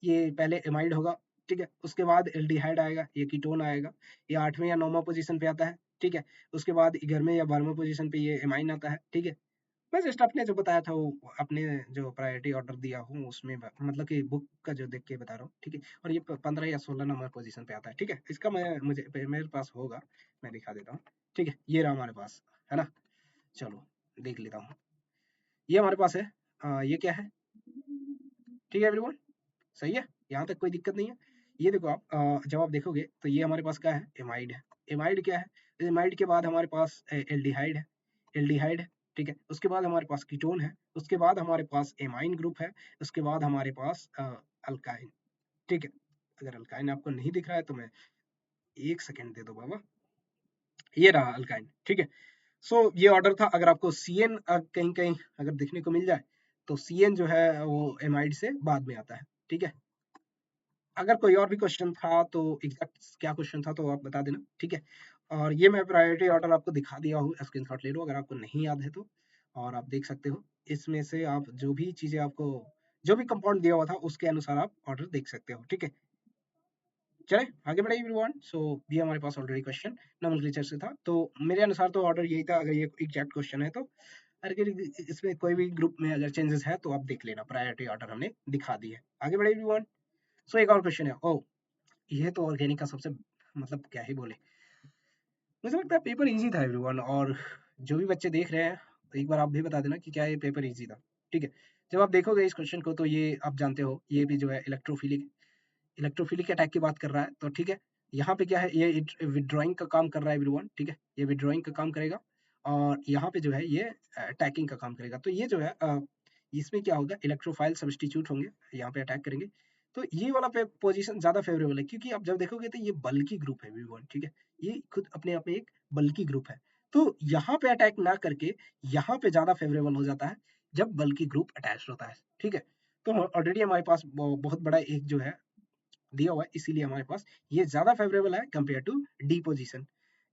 ये पहले एमाइड होगा, ठीक है, उसके बाद एल्डिहाइड आएगा, ये कीटोन आएगा, ये 8वें या 9वां पोजीशन पे आता है, ठीक है। उसके बाद 11वें या 12वें पोजीशन पे ये एमाइन आता है, ठीक है। मैं जस्ट आपने जो बताया था वो अपने जो प्रायोरिटी ऑर्डर दिया हूँ उसमें मतलब कि बुक का जो देख के बता रहा हूँ, ठीक है। और ये 15 या 16 नंबर पोजीशन पे आता है, ठीक है। इसका मुझे मेरे पास होगा, मैं दिखा देता हूँ, ठीक है। ये रहा हमारे पास, है ना। चलो देख लेता हूँ, ये हमारे पास है। ये क्या है, ठीक है एवरीवन, सही है, यहाँ तक कोई दिक्कत नहीं है। ये देखो आप जब आप देखोगे तो ये हमारे पास क्या है, एमाइड है। एमाइड क्या है, एमाइड के बाद हमारे पास एल्डिहाइड है, एल्डिहाइड है, ठीक है। उसके बाद हमारे पास कीटोन है, उसके बाद हमारे पास एमाइन ग्रुप है, उसके बाद हमारे पास अल्काइन, ठीक है। अगर अल्काइन आपको नहीं दिख रहा है तो मैं 1 सेकेंड दे दो बाबा, ये रहा अल्काइन, ठीक है। सो ये ऑर्डर था। अगर आपको CN कहीं कहीं अगर दिखने को मिल जाए तो CN जो है वो एमाइड से बाद में आता है, ठीक है। अगर कोई और भी क्वेश्चन था तो एग्जैक्ट क्या क्वेश्चन था तो आप बता देना, ठीक है। और ये मैं प्रायोरिटी ऑर्डर आपको दिखा दिया हूँ, स्क्रीनशॉट ले लो अगर आपको नहीं याद है तो। और आप देख सकते हो इसमें से आप जो भी चीजें आपको, जो भी कंपाउंड दिया हुआ था उसके अनुसार आप ऑर्डर देख सकते हो, ठीक है। चले आगे बढ़े एवरीवन। सो ये हमारे पास ऑलरेडी क्वेश्चन नोमेनक्लेचर से था, तो मेरे अनुसार तो ऑर्डर यही था। अगर ये एग्जैक्ट क्वेश्चन है तो अगर इसमें कोई भी ग्रुप में अगर चेंजेस है तो आप देख लेना, प्रायोरिटी ऑर्डर हमने दिखा दी है। आगे बढ़े एवरीवन। सो एक और क्वेश्चन है, ओ ये तो ऑर्गेनिक का सबसे, मतलब क्या ही बोले, मुझे लगता है पेपर इजी था एवरीवन। और जो भी बच्चे देख रहे हैं एक बार आप भी बता देना कि क्या ये पेपर इजी था, ठीक है। जब आप देखोगे इस क्वेश्चन को तो ये आप जानते हो ये भी जो है इलेक्ट्रोफिलिक, इलेक्ट्रोफिलिक अटैक की बात कर रहा है, तो ठीक है। यहाँ पे क्या है, ये विड्रॉइंग का काम कर रहा है एवरीवन, ठीक है। ये विड्रॉइंग का काम करेगा और यहाँ पे जो है ये अटैकिंग का काम करेगा। तो ये जो है इसमें क्या होगा, इलेक्ट्रोफाइल सब्स्टिट्यूट होंगे, यहाँ पे अटैक करेंगे। तो ये वाला पोजीशन ज्यादा फेवरेबल है क्योंकि आप जब देखोगे तो ये बल्कि ग्रुप है एवरीवन, ठीक है। ये खुद अपने आप में एक बल्कि ग्रुप है। तो यहाँ पे अटैक ना करके यहाँ पे ज्यादा फेवरेबल हो जाता है जब बल्कि ग्रुप अटैच होता है, ठीक है। तो ऑलरेडी हमारे पास बहुत बड़ा एक जो है दिया हुआ है, इसीलिए हमारे पास ये ज्यादा फेवरेबल है कंपेयर टू डी पोजीशन।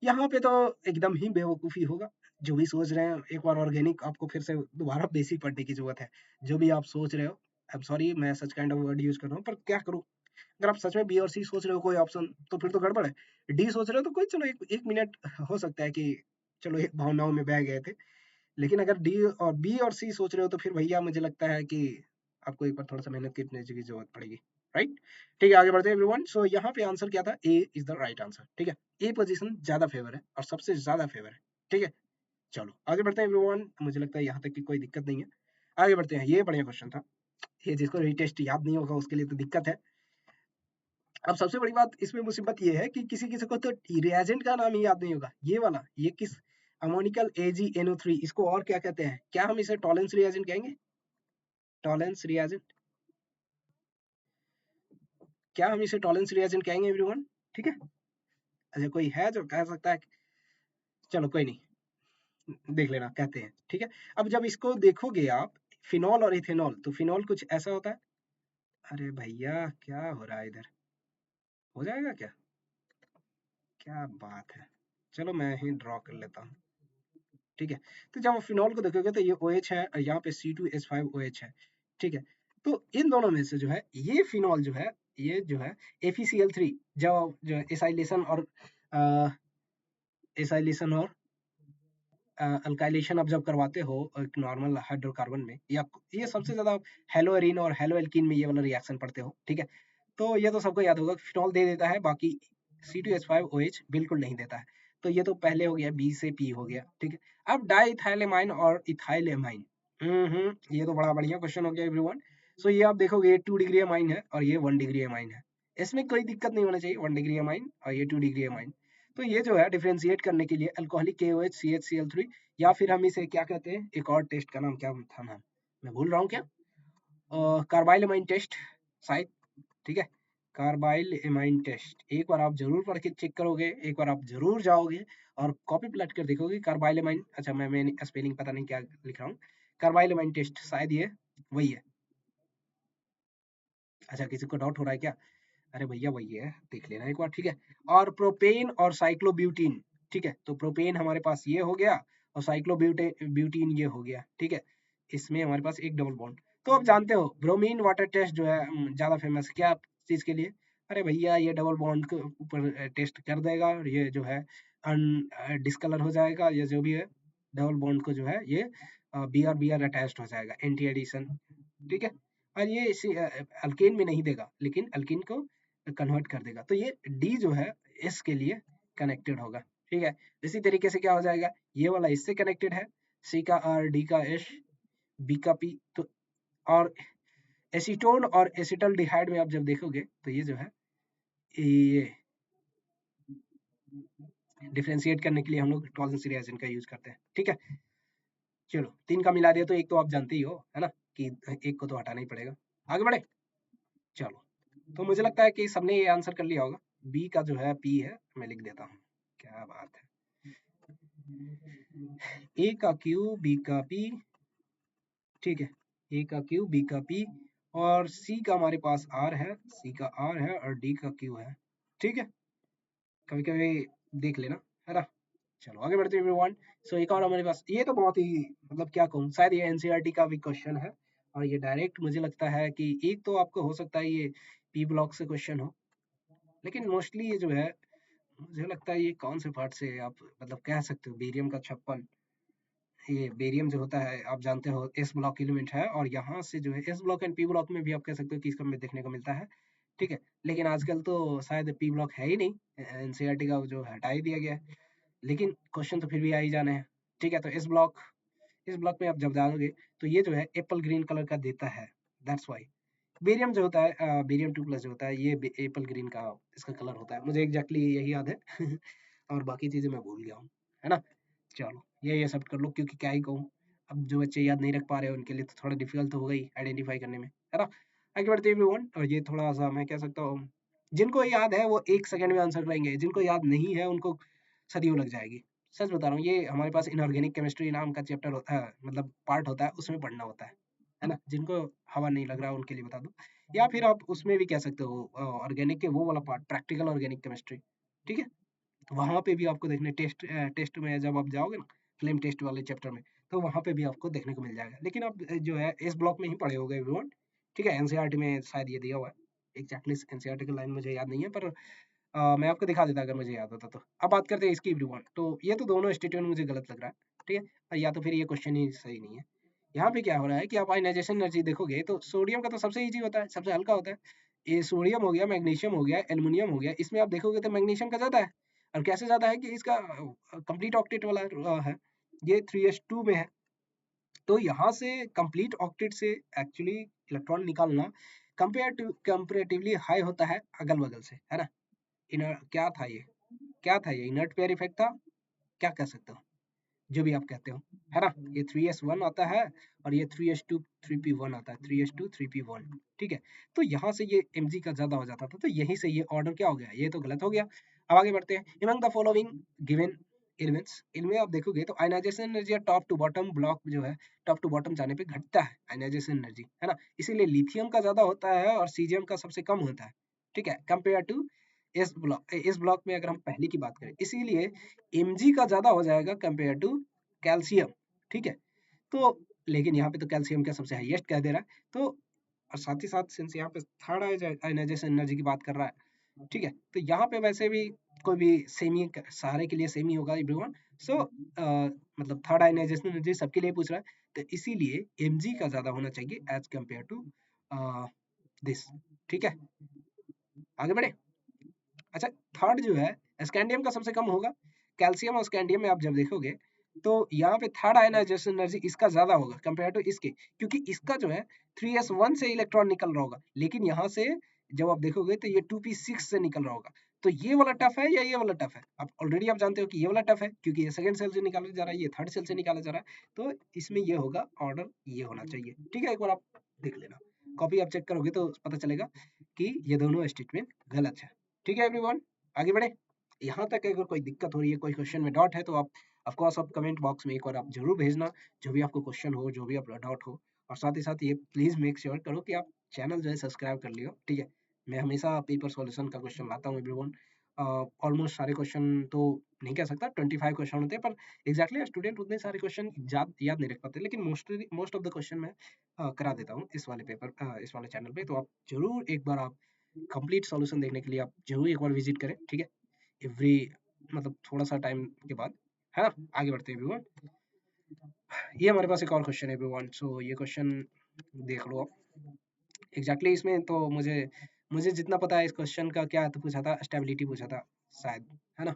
यहाँ पे तो एकदम ही बेवकूफी होगा। जो भी सोच रहे हैं एक बार ऑर्गेनिक, आपको फिर से दोबारा बेसिक पढ़ने की जरूरत है। जो भी आप सोच रहे हो, आई एम सॉरी मैं such kind of word use कर रहा हूँ पर क्या करूँ। अगर आप सच में बी और सी सोच रहे हो कोई ऑप्शन तो फिर तो गड़बड़ है। डी सोच रहे हो तो कोई, चलो एक मिनट हो सकता है कि चलो एक भावनाओं में बह गए थे। लेकिन अगर डी और बी और सी सोच रहे हो तो फिर भैया मुझे लगता है कि आपको एक बार थोड़ा सा मेहनत करने की जरूरत पड़ेगी। राइट। ठीक है, आगे बढ़ते हैं एवरीवन। सो यहाँ पे आंसर क्या था, ए इज द राइट आंसर। ठीक है, ए पोजीशन ज्यादा फेवर है और सबसे ज्यादा फेवर है। ठीक है, चलो आगे बढ़ते हैं एवरीवन। मुझे लगता है यहाँ तक की कोई दिक्कत नहीं है। आगे बढ़ते हैं, ये बढ़िया क्वेश्चन था। ये जिसको रीटेस्ट याद नहीं होगा उसके लिए तो दिक्कत है। अब सबसे बड़ी बात इसमें मुसीबत ये है कि किसी किसी को तो रिएजेंट का नाम ही याद नहीं होगा। ये वाला, ये किस अमोनिकल AgNO3, इसको और क्या कहते हैं? क्या हम इसे टॉलेंस रिएजेंट कहेंगे? टॉलेंस रिएजेंट, क्या हम इसे टॉलेंस रिएजेंट कहेंगे एवरीवन? ठीक है, अच्छा कोई है जो कह सकता है? चलो कोई नहीं, देख लेना कहते हैं। ठीक है, अब जब इसको देखोगे आप, फिनॉल और इथेनॉल, तो फिनॉल कुछ ऐसा होता है। अरे भैया क्या हो रहा है इधर, हो जाएगा क्या? क्या बात है, चलो मैं ही ड्रॉ कर लेता हूँ। ठीक है, तो जब आप फिनॉल को देखोगे तो ये OH है और यहाँ पे C2H5OH है। ठीक है, तो इन दोनों में से जो है ये फिनॉल जो है, ये जो है FeCl3, जब जो एसाइलेशन और एसाइलेशन और अल्काइलेशन आप जब करवाते हो एक नॉर्मल हाइड्रोकार्बन में, या ये सबसे ज्यादा हेलोएरिन और हेलोएल्कीन में ये वाला रिएक्शन पढ़ते हो। ठीक है, तो ये तो सबको याद होगा, फिनॉल दे देता है, बाकी C2H5OH बिल्कुल नहीं देता है। तो ये तो पहले हो गया, B से P हो गया। ठीक है, अब डाइथाइलेमाइन और इथाइलेमाइन, ये तो बड़ा बढ़िया क्वेश्चन हो गया एवरीवन। सो ये आप देखोगे, ये 2 डिग्री अमाइन है और ये 1 डिग्री अमाइन है। इसमें कोई दिक्कत नहीं होना चाहिए, 1 डिग्री अमाइन और ये 2 डिग्री अमाइन। तो ये जो है डिफरेंशिएट करने के लिए अल्कोहलिक KOH CHCl3, या फिर हम इसे क्या कहते हैं, एक और टेस्ट का नाम क्या था, नाम मैं भूल रहा हूँ, क्या कार्बाइलमाइन टेस्ट शायद। ठीक है, कार्बाइल एमाइन टेस्ट एक बार आप जरूर पढ़ के चेक करोगे, एक बार आप जरूर जाओगे और कॉपी पलट कर देखोगे कार्बाइल एमाइन। अच्छा मैं स्पेलिंग पता नहीं क्या लिख रहा हूँ, कार्बाइल एमाइन टेस्ट शायद ये वही है। अच्छा किसी को डाउट हो रहा है क्या? अरे भैया वही है, देख लेना एक बार। ठीक है, और प्रोपेन और साइक्लोब्यूटीन। ठीक है, तो प्रोपेन हमारे पास ये हो गया और साइक्लोब्यूटेन ब्यूटीन ये हो गया। ठीक है, इसमें हमारे पास एक डबल बॉन्ड। तो आप जानते हो ब्रोमीन वाटर टेस्ट जो है ज्यादा फेमस क्या चीज के लिए? अरे भैया ये डबल बॉन्ड के ऊपर टेस्ट कर देगा और ये जो है डिस्कलर हो जाएगा, ये जो भी है डबल बॉन्ड को जो है ये BR अटैच्ड हो जाएगा, एंटी एडिशन। ठीक है, और ये इसी अल्केन में नहीं देगा, लेकिन अल्कीन को कन्वर्ट कर देगा। तो ये डी जो है एस के लिए कनेक्टेड होगा। ठीक है, इसी तरीके से क्या हो जाएगा, ये वाला इससे कनेक्टेड है, सी का आर, डी का एस, बी का पी। तो और एसीटोन और एसिटल्डिहाइड में आप जब देखोगे तो ये जो है ये डिफरेंशिएट करने के लिए हम लोग टॉलरेंस रिएजेंट का यूज करते हैं। ठीक है, चलो 3 का मिला दिया तो एक तो आप जानते ही हो, है ना, कि एक को तो हटाना ही पड़ेगा। आगे बढ़े, चलो। तो मुझे लगता है कि सबने ये आंसर कर लिया होगा। बी का जो है पी है, मैं लिख देता हूँ। क्या बात है, ए का क्यू, बी का पी। ठीक है, ए का क्यू, बी का पी, और सी का हमारे पास आर है, सी का आर है और डी का क्यू है। ठीक है, कभी कभी देख लेना, है ना। चलो आगे बढ़ते हैं एवरीवन। सो एक और हमारे पास, ये तो बहुत ही मतलब क्या कहूँ, शायद ये एनसीईआरटी का भी क्वेश्चन है और ये डायरेक्ट मुझे लगता है कि एक तो आपको हो सकता है ये पी ब्लॉक से क्वेश्चन हो, लेकिन मोस्टली ये जो है मुझे लगता है ये कौन से पार्ट से आप मतलब कह सकते हो, बेरियम का 56, ये बेरियम जो होता है आप जानते हो एस ब्लॉक एलिमेंट है, और यहाँ से जो है S block and P block में भी आप कह सकते हो कि इसका में देखने को मिलता है। ठीक है, लेकिन आजकल तो शायद पी ब्लॉक है ही नहीं, एनसीईआरटी का जो हटा ही दिया गया है, लेकिन क्वेश्चन तो फिर भी आ ही जाने हैं। ठीक है, तो इस ब्लॉक में आप जब डालोगे तो ये जो है एप्पल ग्रीन कलर का देता है, दैट्स वाई। बेरियम जो होता है, बेरियम 2+ जो होता है, ये एप्पल ग्रीन का इसका कलर होता है, मुझे एग्जैक्टली यही याद है और बाकी चीजें मैं भूल गया हूँ, है ना। चलो ये सब कर लो, क्योंकि क्या ही कहूँ, अब जो बच्चे याद नहीं रख पा रहे हैं उनके लिए तो थोड़ा डिफिकल्ट तो होगा ही आइडेंटिफाई करने में, है ना। आगे बढ़ते हैं एवरीवन, और ये थोड़ा सा मैं कह सकता हूँ, जिनको याद है वो 1 सेकंड में आंसर करेंगे, जिनको याद नहीं है उनको सदियों लग जाएगी। सच बता रहा हूँ, ये हमारे पास इनऑर्गेनिक केमिस्ट्री नाम का चैप्टर होता है, मतलब पार्ट होता है, उसमें पढ़ना होता है ना। जिनको हवा नहीं लग रहा उनके लिए बता दो, या फिर आप उसमें भी कह सकते हो ऑर्गेनिक के वो वाला पार्ट, प्रैक्टिकल ऑर्गेनिक केमिस्ट्री। ठीक है, तो वहाँ पे भी आपको देखने टेस्ट में जब आप जाओगे ना, फ्लेम टेस्ट वाले चैप्टर में, तो वहाँ पे भी आपको देखने को मिल जाएगा। लेकिन आप जो है इस ब्लॉक में ही पढ़े होगे एवरीवन। ठीक है, एनसीईआरटी में शायद ये दिया हुआ है, एग्जैक्टली एनसीईआरटी की लाइन मुझे याद नहीं है, पर मैं आपको दिखा देता अगर मुझे याद होता तो। अब बात करते हैं इसकी एवरीवन, तो ये तो दोनों स्टेटमेंट मुझे गलत लग रहा है। ठीक है, और या तो फिर ये क्वेश्चन ही सही नहीं है। यहाँ पे क्या हो रहा है कि आप आयनाइजेशन एनर्जी देखोगे तो सोडियम का तो सबसे ईजी होता है, सबसे हल्का होता है, ये सोडियम हो गया, मैग्नीशियम हो गया, एल्युमिनियम हो गया, इसमें आप देखोगे तो मैग्नीशियम का ज़्यादा है। और कैसे ज़्यादा है कि इसका कंप्लीट ऑक्टेट वाला है, ये 3s2 में है। तो यहाँ से कंप्लीट ऑक्टेट से एक्चुअली इलेक्ट्रॉन निकालना कंपेरेटिवली हाई होता है अगल-बगल से, है ना? क्या था ये? क्या था ये? इनर्ट पेयर इफेक्ट था? क्या कह सकते हो? जो भी आप कहते हो, है ना? ये 3s1 आता है और ये 3s2 3p1 आता है, 3s2 3p1, ठीक है? तो यहाँ से ये mg का ज़्यादा हो जाता था, तो यहीं से ये ऑर्डर क्या हो गया? ये तो गलत हो गया। अब आगे बढ़ते हैं। Among the following given elements, इनमें आप देखोगे तो ionization energy top to bottom block जो है, टॉप टू बॉटम जाने पे घटता है आयनाइजेशन एनर्जी, है ना? इसीलिए लिथियम का ज़्यादा होता है और सीजियम का सबसे कम होता है, ठीक है? कंपेयर टू इस ब्लॉक में अगर हम पहले की बात करें, इसीलिए mg का ज़्यादा हो जाएगा कंपेयर टू कैल्शियम, ठीक है? तो लेकिन यहाँ पे तो कैल्शियम का सबसे हाईएस्ट कह दे रहा है, तो और साथ ही साथ सिंस यहाँ पे थर्ड आयनाइजेशन एनर्जी की बात कर रहा है, ठीक है? तो यहाँ पे वैसे भी कोई भी सेमी सारे के लिए सेमी होगा एवरीवन, सो मतलब थर्ड आयनाइजेशन एनर्जी सबके लिए पूछ रहा है, तो इसीलिए mg का ज़्यादा होना चाहिए एज कम्पेयर टू दिस, ठीक है? आगे बढ़े। अच्छा, थर्ड जो है स्कैंडियम का सबसे कम होगा। कैल्शियम और स्कैंडियम में आप जब देखोगे तो यहाँ पे थर्ड आयनाइजेशन एनर्जी इसका ज्यादा होगा कंपेयर टू इसके, क्योंकि इसका जो है 3s1 से इलेक्ट्रॉन निकल रहा होगा, लेकिन यहाँ से जब आप देखोगे तो ये 2p6 से निकल रहा होगा। तो ये वाला टफ है या ये वाला टफ है? आप ऑलरेडी आप जानते हो कि ये वाला टफ है, क्योंकि ये सेकंड सेल से निकाला जा रहा है, ये थर्ड सेल से निकाला जा रहा है, तो इसमें ये होगा ऑर्डर, ये होना चाहिए, ठीक है? एक बार आप देख लेना, कॉपी आप चेक करोगे तो पता चलेगा कि ये दोनों स्टेटमेंट गलत है, ठीक है एवरीवन? आगे बढ़े। यहाँ तक अगर कोई दिक्कत हो रही है, कोई क्वेश्चन में डाउट है, तो आप ऑफ कोर्स आप कमेंट बॉक्स में एक बार आप जरूर भेजना, जो भी आपको क्वेश्चन हो, जो भी आपका डाउट हो। और साथ ही साथ ये प्लीज मेक श्योर करो कि आप चैनल जो है सब्सक्राइब कर लियो, ठीक है? मैं हमेशा पेपर सॉल्यूशन का क्वेश्चन लाता हूँ एवरीवन। ऑलमोस्ट सारे क्वेश्चन तो नहीं कह सकता, 25 क्वेश्चन होते हैं, पर एग्जैक्टली स्टूडेंट उतने सारे क्वेश्चन याद नहीं रख पाते, लेकिन मोस्ट ऑफ द क्वेश्चन मैं करा देता हूँ इस वाले पेपर, इस वाले चैनल पे। तो आप जरूर एक बार आप कंप्लीट सॉल्यूशन देखने के लिए आप जरूर एक बार विजिट करें, ठीक है? एवरी मतलब थोड़ा सा टाइम के बाद, है ना? आगे बढ़ते हैं एवरीवन। ये हमारे पास एक और क्वेश्चन है एवरीवन, सो ये क्वेश्चन देख लो आप। एग्जैक्टली इसमें तो मुझे मुझे जितना पता है, इस क्वेश्चन का क्या तो पूछा था, स्टेबिलिटी पूछा था शायद, है ना?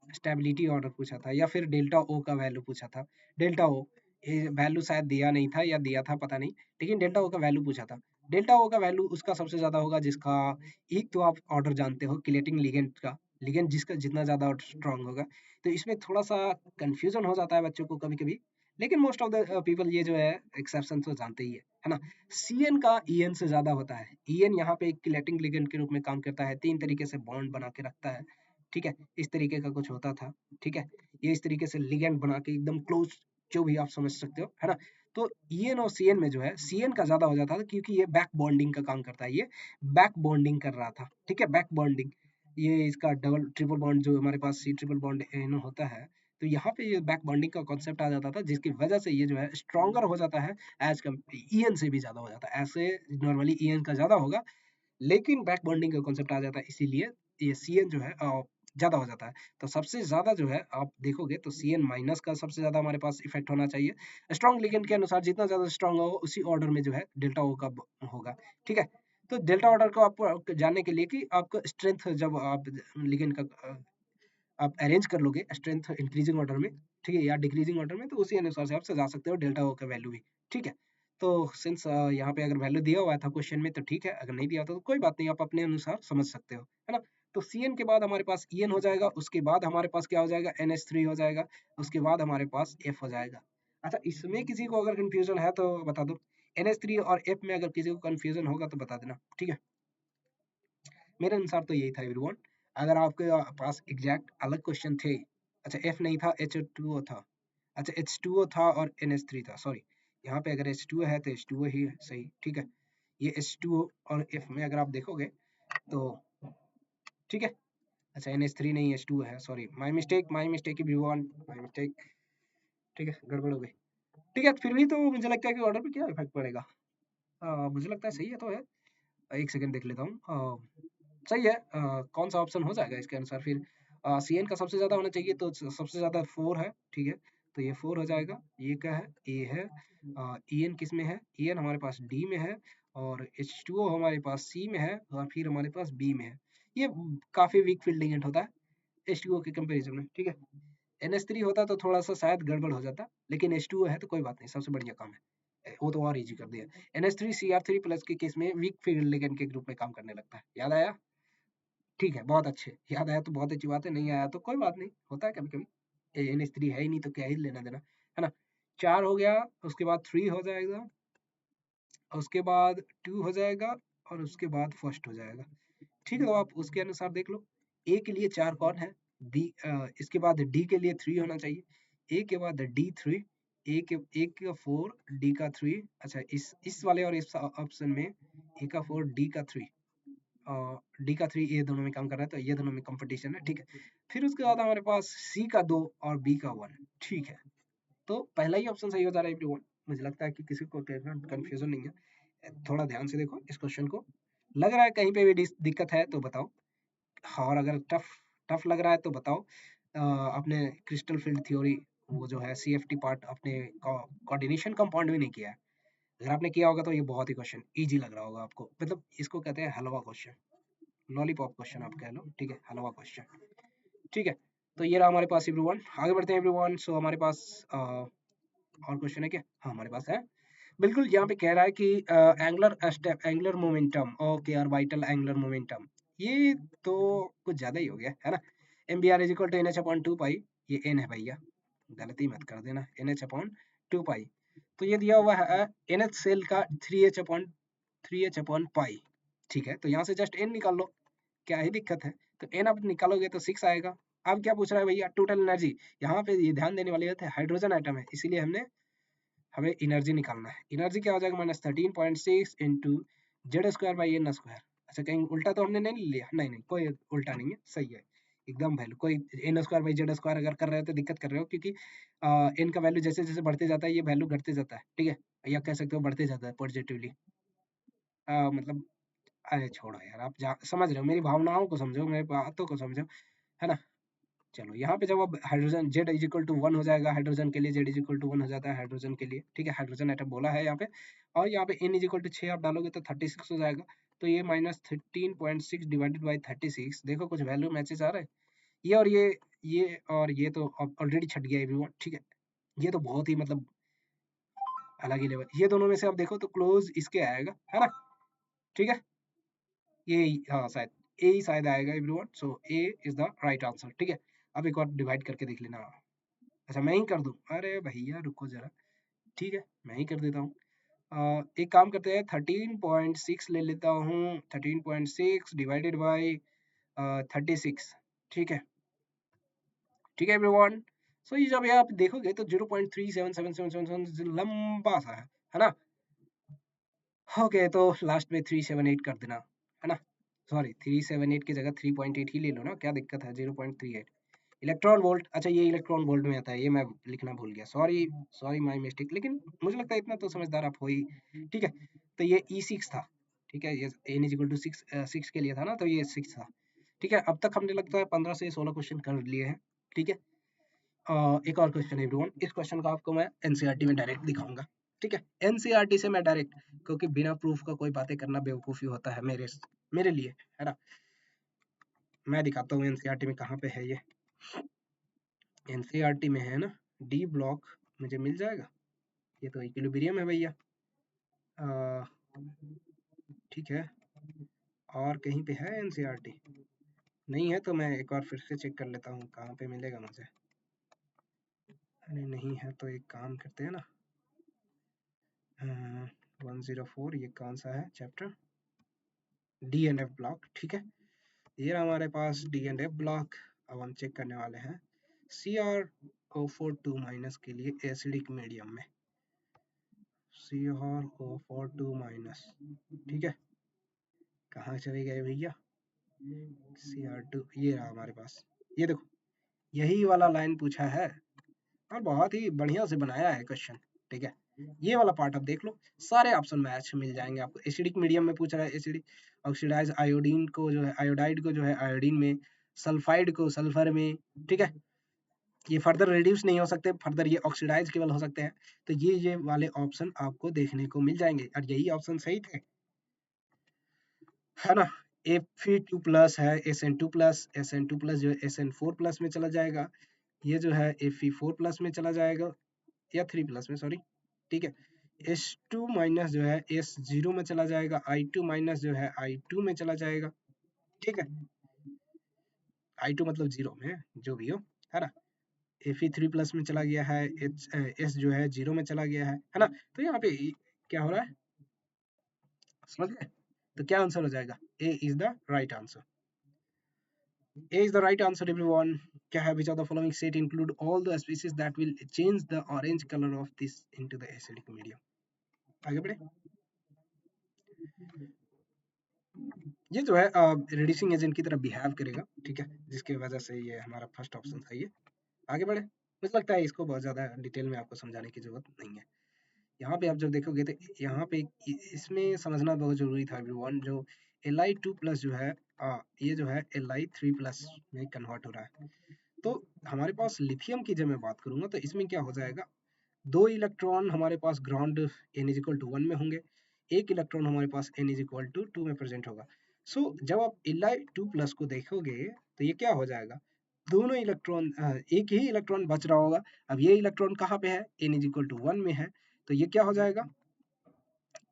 स्टेबिलिटी ऑर्डर पूछा था या फिर डेल्टा ओ का वैल्यू पूछा था। डेल्टा ओ ये वैल्यू शायद दिया नहीं था या दिया था पता नहीं, लेकिन डेल्टा ओ का वैल्यू पूछा था। डेल्टा ओ का वैल्यू उसका सबसे ज्यादा होगा जिसका, एक तो आप ऑर्डर जानते हो किलेटिंग लिगेंड का, लिगेंड जिसका जितना ज्यादा स्ट्रांग होगा। तो इसमें थोड़ा सा कंफ्यूजन हो जाता है बच्चों को कभी कभी, लेकिन मोस्ट ऑफ द पीपल ये जो है एक्सेप्शन तो जानते ही है ना? सीएन का ईएन से ज्यादा होता है। ईएन यहाँ पे एक किलेटिंग लिगेंड के रूप में काम करता है, 3 तरीके से बॉन्ड बना के रखता है, ठीक है? इस तरीके का कुछ होता था, ठीक है? ये इस तरीके से लिगेंड बना के एकदम क्लोज, जो भी आप समझ सकते हो, है ना? तो ईएन और सीएन में जो है सीएन का ज्यादा हो जाता था, क्योंकि ये बैक बॉन्डिंग का काम करता है, ये बैक बॉन्डिंग कर रहा था, ठीक है? बैक बॉन्डिंग, ये इसका डबल ट्रिपल बॉन्ड जो हमारे पास सी ट्रिपल बॉन्ड एनो होता है, तो यहाँ पे ये बैक बॉन्डिंग का कॉन्सेप्ट आ जाता था, जिसकी वजह से ये जो है स्ट्रॉन्गर हो जाता है, एज कम ईएन से भी ज्यादा हो जाता है। ऐसे नॉर्मली ईएन का ज्यादा होगा, लेकिन बैक बॉन्डिंग का कॉन्सेप्ट आ जाता है, इसीलिए ये सीएन जो है ज्यादा हो जाता है। तो सबसे ज्यादा जो है आप देखोगे तो सीएन माइनस का सबसे ज्यादा हमारे पास इफेक्ट होना चाहिए। स्ट्रॉन्ग लिगेंड के अनुसार जितना ज्यादा स्ट्रॉन्ग होगा, उसी ऑर्डर में जो है डेल्टा ओ का होगा, ठीक है? तो डेल्टा ऑर्डर को आप जानने के लिए कि आपका स्ट्रेंथ जब आप लिगेंड का आप अरेंज कर लोगे स्ट्रेंथ इंक्रीजिंग ऑर्डर में, ठीक है, या डिक्रीजिंग ऑर्डर में, तो उसी अनुसार से आप सजा सकते हो डेल्टा ओ का वैल्यू भी, ठीक है? तो सिंस यहाँ पे अगर वैल्यू दिया हुआ था क्वेश्चन में तो ठीक है, अगर नहीं दिया था तो कोई बात नहीं, आप अपने अनुसार समझ सकते हो, है ना? तो सीएन के बाद हमारे पास ईएन हो जाएगा, उसके बाद हमारे पास क्या हो जाएगा, NH3 हो जाएगा, उसके बाद हमारे पास F हो जाएगा। अच्छा, इसमें किसी को अगर कंफ्यूजन है तो बता दो, NH3 और F में अगर किसी को कंफ्यूजन होगा तो बता देना, ठीक है? मेरे अनुसार तो यही था एवरीवन। अगर आपके पास एग्जैक्ट अलग क्वेश्चन थे, अच्छा एफ नहीं था, H2O था, अच्छा H2O था और NH3 था, सॉरी, यहाँ पे अगर H2O है तो H2O ही है, सही, ठीक है? ये H2O और F में अगर आप देखोगे तो ठीक है। अच्छा NH3 नहीं H2O है, sorry, my mistake everyone, my mistake, ठीक है, गड़बड़ हो गई, ठीक है? फिर भी तो मुझे लगता है कि ऑर्डर पे क्या इफेक्ट पड़ेगा, मुझे लगता है सही है तो है। एक सेकंड देख लेता हूँ, सही है। कौन सा ऑप्शन हो जाएगा इसके अनुसार फिर? सीएन का सबसे ज्यादा होना चाहिए, तो सबसे ज्यादा 4 है, ठीक है? तो ये 4 हो जाएगा, ये क्या है, ए है। ईएन किस में है? ईएन हमारे पास डी में है, और H2O हमारे पास C में है और फिर हमारे पास B में है। ये काफी वीक फील्ड लिगेंड होता है H2O के कंपैरिजन में, ठीक है। NH3 होता तो थोड़ा सा शायद गड़बड़ हो जाता, लेकिन H2O है तो कोई बात नहीं, सबसे बढ़िया काम है, वो तो और इजी कर दिया। NH3 Cr3 प्लस के केस में वीक फील्ड लिगेंड के ग्रुप में काम करने लगता है। याद आया? ठीक है, बहुत अच्छे। याद आया तो बहुत अच्छी बात है, नहीं आया तो कोई बात नहीं, होता है कभी कभी। NH3 है ही नहीं तो क्या ही लेना देना, है ना। 4 हो गया, उसके बाद 3 हो जाएगा, उसके बाद 2 हो जाएगा और उसके बाद फर्स्ट हो जाएगा। ठीक है, तो आप उसके अनुसार देख लो। ए के लिए 4 कौन है? बी, इसके बाद डी के लिए 3 होना चाहिए, ए के बाद डी 3, ए का 4, डी का 3। अच्छा, इस वाले और इस ऑप्शन में ए का 4, डी का 3 और डी का 3, ये दोनों में काम कर रहा है, तो ये दोनों में कंपटीशन है, ठीक है। फिर उसके बाद हमारे पास सी का 2 और बी का 1, ठीक है। तो पहला ही ऑप्शन सही हो जा रहा है एवरीवन। मुझे लगता है कि किसी को कंफ्यूजन नहीं है। थोड़ा ध्यान से देखो इस क्वेश्चन को, लग रहा है कहीं पे भी दिक्कत है तो बताओ, और अगर टफ टफ लग रहा है तो बताओ। अपने क्रिस्टल फील्ड थ्योरी, वो जो है CFT पार्ट, अपने कोऑर्डिनेशन कंपाउंड भी नहीं किया है। अगर आपने किया होगा तो ये बहुत ही क्वेश्चन इजी लग रहा होगा आपको, मतलब इसको कहते हैं हलवा क्वेश्चन, लॉलीपॉप क्वेश्चन आप कह लो, ठीक है, हलवा क्वेश्चन, ठीक है। तो ये रहा हमारे पास एवरीवन, आगे बढ़ते हैं एवरीवन। सो हमारे पास और क्वेश्चन है क्या? हाँ, हमारे पास है बिल्कुल। यहाँ पे कह रहा है कि angular momentum, okay, orbital angular momentum, ये तो कुछ ज्यादा ही हो गया, है ना। mvr is equal to NH upon 2 pi, ये n है भैया, गलती मत कर देना, NH अपॉन 2 पाई। तो ये दिया हुआ है NH सेल का 3h अपॉन पाई, ठीक है। तो यहाँ से जस्ट n निकाल लो, क्या ही दिक्कत है। तो n आप निकालोगे तो 6 आएगा। अब क्या पूछ रहा है भैया? Total energy. यहाँ पे ये ध्यान देने वाली बात है, हाइड्रोजन आइटम है, इसीलिए हमें एनर्जी निकालना है। एनर्जी क्या हो जाएगा? -13.6 इंटू Z²/n²। अच्छा, कहीं उल्टा तो हमने नहीं लिया? नहीं नहीं, कोई उल्टा नहीं है, सही है एकदम वैल्यू। कोई n²/z² अगर कर रहे हो तो दिक्कत कर रहे हो, क्योंकि n का वैल्यू जैसे जैसे बढ़ते जाता है ये वैल्यू घटते जाता है, ठीक है, या कह सकते हो बढ़ते जाता है पॉजिटिवली। मतलब अरे छोड़ो यार, आप समझ रहे हो, मेरी भावनाओं को समझो, मेरी बातों को समझो, है ना। चलो, यहाँ पे जब अब hydrogen Z is equal to 1 हो जाएगा, हाइड्रोजन के लिए Z इज इक्वल टू 1 हो जाता है हाइड्रोजन के लिए, ठीक है, हाइड्रोजन एटम बोला है यहाँ पे। और यहाँ पे n इज इक्वल टू 6 आप डालोगे तो 36 हो जाएगा। तो ये -13.6 डिवाइडेड बाई 36, देखो कुछ वैल्यू मैचेस आ रहा है। ये और ये तो ऑलरेडी छट गया एवरीवन, ठीक है। ये तो बहुत ही मतलब अलग ही लेवल, ये दोनों में से आप देखो तो क्लोज इसके आएगा, है ना, ठीक है। ये हाँ, शायद ए ही शायद आएगा everyone. So A is the right answer, ठीक है। अब एक और डिवाइड करके देख लेना। अच्छा, मैं ही कर दूं? अरे भैया रुको जरा, ठीक है, मैं ही कर देता हूँ। एक काम करते हैं, 13.6 ले लेता हूँ, 13.6 डिवाइडेड बाई 36, ठीक है, ठीक है एवरीवन। सो ये जब आप देखोगे तो 0.37777 लंबा सा है ना। ओके, तो लास्ट में 378 कर देना, है ना। सॉरी, 378 की जगह 3.8 ही ले लो ना, क्या दिक्कत है? 0.38 इलेक्ट्रॉन वोल्ट। अच्छा, ये इलेक्ट्रॉन वोल्ट में आता है, ये मैं लिखना भूल गया, सॉरी सॉरी, माय मिस्टेक। लेकिन मुझे लगता है इतना तो समझदार आप हो ही, ठीक है। तो ये E6 था, ठीक है, ये n इक्वल टू 6 के लिए था ना, तो ये 6 था, ठीक है। अब तक हमने लगता है 15 से 16 क्वेश्चन कर लिए हैं, ठीक है। एक और क्वेश्चन है एवरीवन, इस क्वेश्चन का आपको मैं एनसीईआरटी में डायरेक्ट दिखाऊंगा, ठीक है। एनसीईआरटी से मैं डायरेक्ट, क्योंकि बिना प्रूफ का कोई बातें करना बेवकूफ़ी होता है मेरे लिए, है ना। मैं दिखाता हूँ एनसीईआरटी में कहाँ पे है ये। एनसीईआरटी में है ना, डी ब्लॉक मुझे मिल जाएगा, ये तो इक्विलिब्रियम है भैया, ठीक है। और कहीं पे है एनसीईआरटी? नहीं है तो मैं एक बार फिर से चेक कर लेता हूँ कहाँ पे मिलेगा मुझे। अरे नहीं है तो एक काम करते हैं ना, 104, ये कौन सा है चैप्टर? DNF ब्लॉक, ठीक है। ये रहा हमारे पास DNF ब्लॉक। अब हम चेक करने वाले हैं CrO42- के लिए एसिडिक मीडियम में, CrO42-, ठीक है। कहाँ चले गए भैया? Cr2, ये रहा हमारे पास, ये देखो, यही वाला लाइन पूछा है और बहुत ही बढ़िया से बनाया है क्वेश्चन, ठीक है। ये वाला पार्ट आप देख लो, सारे ऑप्शन मैच मिल जाएंगे आपको। एसिडिक मीडियम में पूछ रहा है, एसिडिक ऑक्सीडाइज आयोडीन को जो है, आयोडाइड को जो है आयोडीन में, सल्फाइड को सल्फर में, ठीक है। ये फर्दर रिड्यूस नहीं हो सकते, फर्दर ये ऑक्सीडाइज केवल हो सकते हैं। तो ये वाले ऑप्शन आपको देखने को मिल जाएंगे और यही ऑप्शन सही थे, है ना। Fe2 प्लस है SN2 प्लस, SN2 प्लस जो है SN4 प्लस में चला जाएगा, ये जो है Fe4 प्लस में चला जाएगा या 3 प्लस में, सॉरी, ठीक है। S2 माइनस जो है S0 में चला जाएगा, I2 माइनस जो है I2 में चला जाएगा, ठीक है। I2 मतलब जीरो में, जो भी हो, है ना। Fe3 प्लस में चला गया है, S जो है जीरो में चला गया है ना। तो यहाँ पे क्या हो रहा है, समझ गए। तो क्या आंसर हो जाएगा, A is the right answer. A is the right answer, everyone. क्या है, which of the following set include all the species that will change the orange color of this into the acidic medium? आगे बढ़े। ये जो है रिड्यूसिंग एजेंट की तरह बिहेव करेगा, ठीक है, जिसकी वजह से ये हमारा फर्स्ट ऑप्शन सही है। आगे बढ़े। मुझे लगता है इसको बहुत ज़्यादा डिटेल में आपको समझाने की जरूरत नहीं है। यहाँ पे आप जब देखोगे तो यहाँ पे इसमें समझना बहुत जरूरी था एवरीवन, जो Li2 प्लस जो है ये जो है Li3 प्लस में कन्वर्ट हो रहा है। तो हमारे पास लिथियम की जब मैं बात करूंगा तो इसमें क्या हो जाएगा, दो इलेक्ट्रॉन हमारे पास ground n is equal to 1 में होंगे, एक इलेक्ट्रॉन हमारे पास n इज इक्वल टू 2 में प्रेजेंट होगा। सो जब आप Li2 प्लस को देखोगे तो ये क्या हो जाएगा, दोनों इलेक्ट्रॉन एक ही इलेक्ट्रॉन बच रहा होगा। अब ये इलेक्ट्रॉन कहाँ पे है, n इज इक्वल टू 1 में है, तो ये क्या हो जाएगा,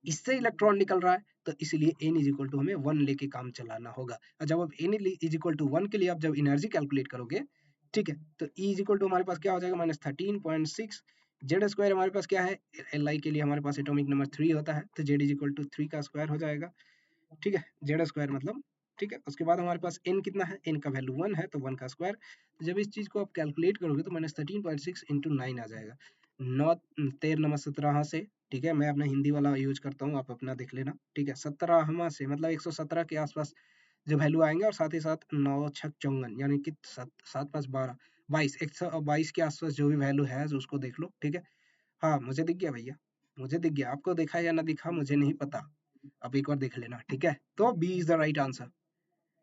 इससे इलेक्ट्रॉन निकल रहा है, तो इसलिए n इज इक्वल टू हमें 1 लेके काम चलाना होगा। और जब आप n इज इक्वल टू 1 के लिए आप जब एनर्जी कैलकुलेट करोगे, ठीक है, तो E इज इक्वल टू हमारे पास क्या हो जाएगा, -13.6। जेड स्क्वायर हमारे पास क्या है, Li के लिए हमारे पास एटॉमिक नंबर 3 होता है, तो जेड इज इक्वल टू 3 का स्क्वायर हो जाएगा, ठीक है, जेड स्क्वायर मतलब, ठीक है। उसके बाद हमारे पास n कितना है, n का वैल्यू 1 है, तो 1 का स्क्वायर। जब इस चीज को आप कैलकुलेट करोगे तो -13.6 इंटू 9 आ जाएगा, 9 13 नंबर 17 से, ठीक है। मैं अपना हिंदी वाला यूज करता हूँ, आप अपना देख लेना, ठीक है। 17 से मतलब 117 के आसपास जो वैल्यू आएंगे, और साथ ही साथ 9 छक 54, यानी कि 7 7 5 12 22, 122 के आसपास जो भी वैल्यू है जो उसको देख लो, ठीक है। हाँ, मुझे दिख गया भैया, मुझे दिख गया, आपको दिखा या ना दिखा मुझे नहीं पता, आप एक बार देख लेना, ठीक है। तो B is the right answer,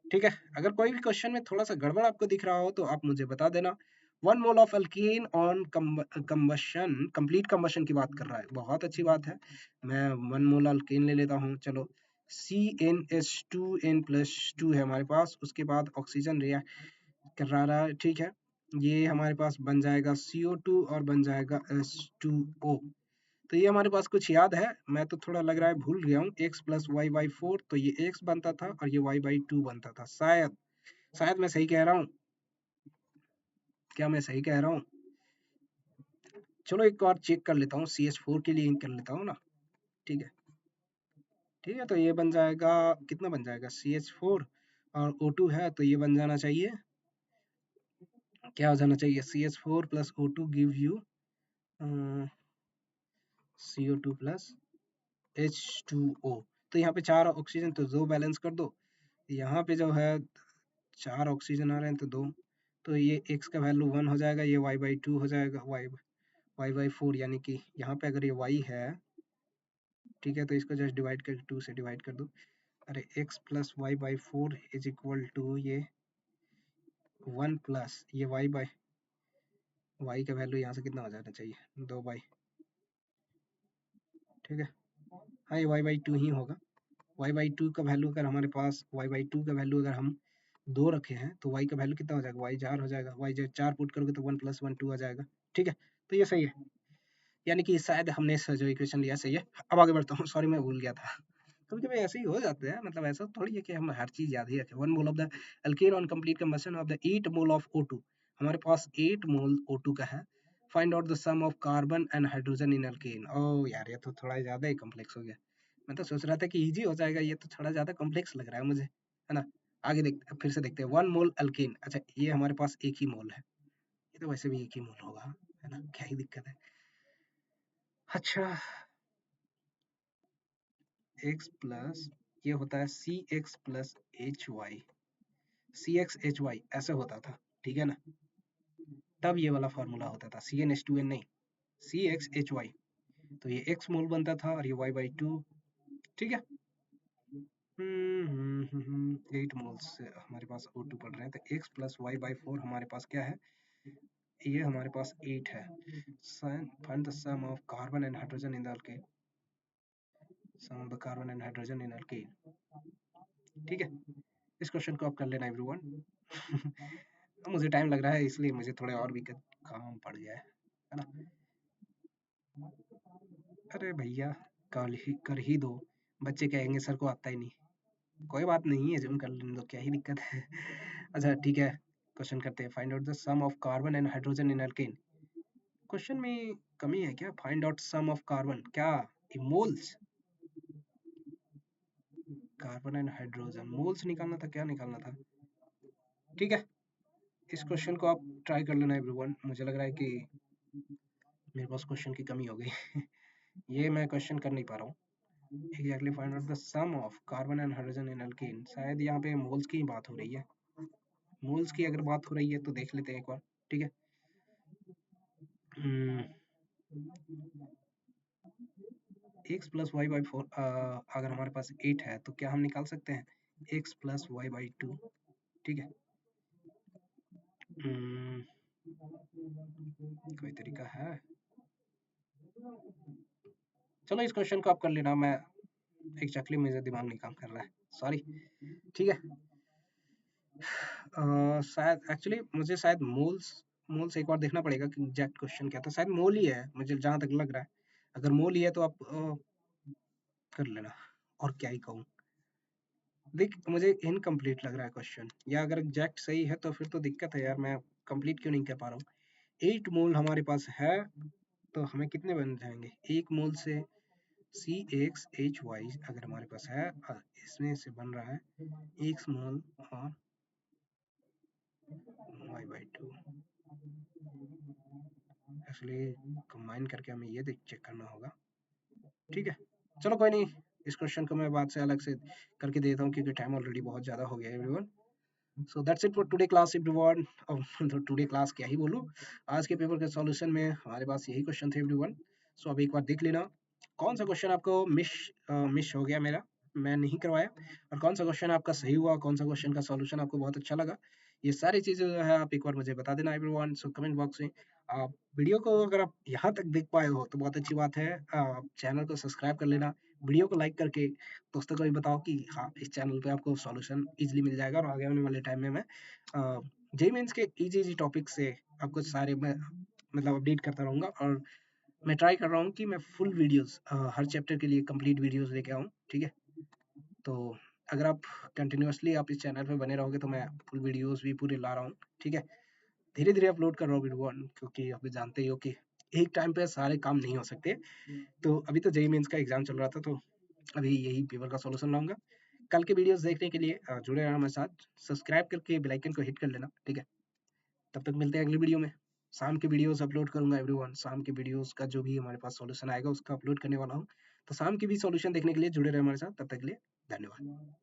ठीक है। अगर कोई भी क्वेश्चन में थोड़ा सा गड़बड़ आपको दिख रहा हो तो आप मुझे बता देना। 1 mole of alkyne on combustion, complete combustion की बात कर रहा है, बहुत अच्छी बात है। मैं 1 मोल अल्कीन ले लेता हूँ, चलो। CnH2n+2 है हमारे पास, उसके बाद ऑक्सीजन रिएक्ट कर रहा है, ठीक है। ये हमारे पास बन जाएगा CO2 और बन जाएगा H2O। तो ये हमारे पास कुछ याद है, मैं तो थोड़ा लग रहा है भूल गया हूँ, x+y/4, तो ये x बनता था और ये y/2 बनता था, शायद, शायद मैं सही कह रहा हूँ, क्या मैं सही कह रहा हूँ। चलो एक और चेक कर लेता हूँ, CH4 के लिए कर लेता हूँ ना, ठीक है। ठीक है, तो ये बन जाएगा, कितना बन जाएगा, CH4 और O2 है, तो ये बन जाना चाहिए, क्या हो जाना चाहिए, CH4 plus O2 give you CO2 plus H2O। तो यहाँ पे 4 ऑक्सीजन, तो 2 बैलेंस कर दो, यहाँ पे जो है 4 ऑक्सीजन आ रहे हैं तो 2, तो ये x का वैल्यू 1 हो जाएगा, ये y/2 हो जाएगा, y/4, यानी कि यहाँ पे अगर ये y है, ठीक है, तो इसको जस्ट डिवाइड करके 2 से डिवाइड कर दो। अरे x plus y/4 is equal to ये 1 प्लस ये y का वैल्यू यहाँ से कितना हो जाना चाहिए, 2/, ठीक है। हाँ, ये y/2 ही होगा। y/2 का वैल्यू अगर हमारे पास y/2 का वैल्यू अगर हम 2 रखे हैं तो y का वैल्यू कितना हो जाएगा, y 4 हो जाएगा, y जब 4 पुट करोगे तो 1 + 1 2 आ जाएगा, ठीक है। तो ये सही है, यानी कि शायद हमने जो इक्वेशन लिया सही है। अब आगे बढ़ता हूँ, सॉरी मैं भूल गया था। कभी कभी ऐसे ही हो जाते हैं, मतलब ऐसा थोड़ी है कि हम हर चीज याद ही रखें। 1 mole of the alkane on complete combustion of the 8 mole of O2, हमारे पास 8 मोल O2 का है। Find out the sum of carbon and hydrogen in alkane. ओ यार, ये तो थोड़ा ज्यादा ही कॉम्प्लेक्स हो गया। मैं तो सोच रहा था कि इजी हो जाएगा, ये तो थोड़ा ज्यादा कॉम्प्लेक्स लग रहा है मुझे, है ना। आगे देखते, फिर से देखते हैं। 1 मोल अल्केन, अच्छा ये हमारे पास एक ही मोल है, ये तो वैसे भी एक ही मोल होगा, है ना, क्या ही दिक्कत है। अच्छा, x प्लस ये होता है CX+HY, CXHY ऐसे होता था, ठीक है ना। तब ये वाला फॉर्मूला होता था, CnH2n नहीं, CXHY। तो ये x मोल बनता था और ये y/2, ठीक है। 8 मोल्स से हमारे पास O2 पड़ रहे हैं, तो x प्लस y/4 हमारे पास क्या है, ये हमारे पास 8 है। Find the sum of carbon and hydrogen in the alkane, sum of the carbon and hydrogen in alkane. ठीक है, इस क्वेश्चन को आप कर लेना एवरीवन। मुझे टाइम लग रहा है इसलिए मुझे थोड़े और भी काम पड़ गया है ना। अरे भैया कर ही दो, बच्चे कहेंगे सर को आता ही नहीं। कोई बात नहीं है, जूम कर लेने दो, क्या ही दिक्कत है। अच्छा ठीक है, क्वेश्चन करते हैं। Find out the sum of carbon and hydrogen in alkane. Question में कमी है क्या? Find out sum of carbon, क्या moles? Carbon and hydrogen moles निकालना था, क्या निकालना था? ठीक है, इस क्वेश्चन को आप ट्राई कर लेना एवरीवन। मुझे लग रहा है कि मेरे पास क्वेश्चन की कमी हो गई। ये मैं क्वेश्चन कर नहीं पा रहा हूँ। Exactly find out the sum of carbon and hydrogen in alkane, शायद यहाँ पे मोल्स की बात हो रही है। मोल्स की अगर बात हो रही है तो देख लेते हैं एक बार। ठीक है, एक्स प्लस वाई बाई 4, अगर हमारे पास 8 है तो क्या हम निकाल सकते हैं एक्स प्लस वाई बाई 2? ठीक है, कोई तरीका है? चलो इस क्वेश्चन को आप कर लेना, मैं एग्जैक्टली मेरा दिमाग नहीं काम कर रहा है, सॉरी। ठीक है, शायद एक्चुअली मुझे शायद मोल्स एक बार देखना पड़ेगा कि एग्जैक्ट क्वेश्चन क्या था। शायद मोल ही है मुझे जहां तक लग रहा है। अगर मोल ही है तो आप कर लेना, और क्या ही कहूँ। देख मुझे इनकम्प्लीट लग रहा है क्वेश्चन, या अगर एग्जैक्ट सही है तो फिर तो दिक्कत है यार, मैं कंप्लीट क्यों नहीं कर पा रहा हूँ। 8 मोल हमारे पास है तो हमें कितने बन जाएंगे? एक मोल से CXHY अगर हमारे पास है, इसमें से बन रहा है एक मोल और y/2। एक्चुअली कंबाइन करके हमें ये देख चेक करना होगा। ठीक है, चलो कोई नहीं, इस क्वेश्चन को मैं बाद से अलग से करके देता हूँ क्योंकि टाइम ऑलरेडी बहुत ज़्यादा हो गया है everyone. So that's it for today class everyone. मतलब टुडे क्लास क्या ही बोलूँ, आज के पेपर के सॉल्यूशन में हमारे पास यही क्वेश्चन थे एवरीवन। सो अब एक बार देख लेना कौन सा क्वेश्चन आपको मिस हो गया मेरा, मैं नहीं करवाया, और कौन सा क्वेश्चन आपका सही हुआ, कौन सा क्वेश्चन का सॉल्यूशन आपको बहुत अच्छा लगा। ये सारी चीज़ें जो है आप एक बार मुझे बता देना एवरीवन। सो कमेंट बॉक्स में आप वीडियो को अगर आप यहाँ तक देख पाए हो तो बहुत अच्छी बात है। चैनल को सब्सक्राइब कर लेना, वीडियो को लाइक करके दोस्तों को भी बताओ कि हाँ इस चैनल पे आपको सॉल्यूशन इजीली मिल जाएगा, और आगे आने वाले टाइम में मैं जेई मेंस के इजी इजी टॉपिक से आपको सारे मैं मतलब अपडेट करता रहूँगा। और मैं ट्राई कर रहा हूँ कि मैं फुल वीडियोस हर चैप्टर के लिए कंप्लीट वीडियोस लेके आऊँ। ठीक है, तो अगर आप कंटिन्यूअसली आप इस चैनल पे बने रहोगे तो मैं फुल वीडियोस भी पूरे ला रहा हूँ। ठीक है, धीरे धीरे अपलोड कर रहा हूँ वीडियो, क्योंकि अभी जानते ही हो कि एक टाइम पे सारे काम नहीं हो सकते। तो अभी तो जेई मेंस का एग्जाम चल रहा था, तो अभी यही पेपर का सॉल्यूशन लाऊंगा। कल के वीडियोस देखने के लिए जुड़े रहना हमारे साथ, सब्सक्राइब करके बेल आइकन को हिट कर लेना। ठीक है, तब तक मिलते हैं अगली वीडियो में। शाम के वीडियोस अपलोड करूंगा एवरीवन, शाम के वीडियोस का जो भी हमारे पास सॉल्यूशन आएगा उसका अपलोड करने वाला हूँ। तो शाम की भी सॉल्यूशन देखने के लिए जुड़े रहे हमारे साथ, तब तक के लिए धन्यवाद।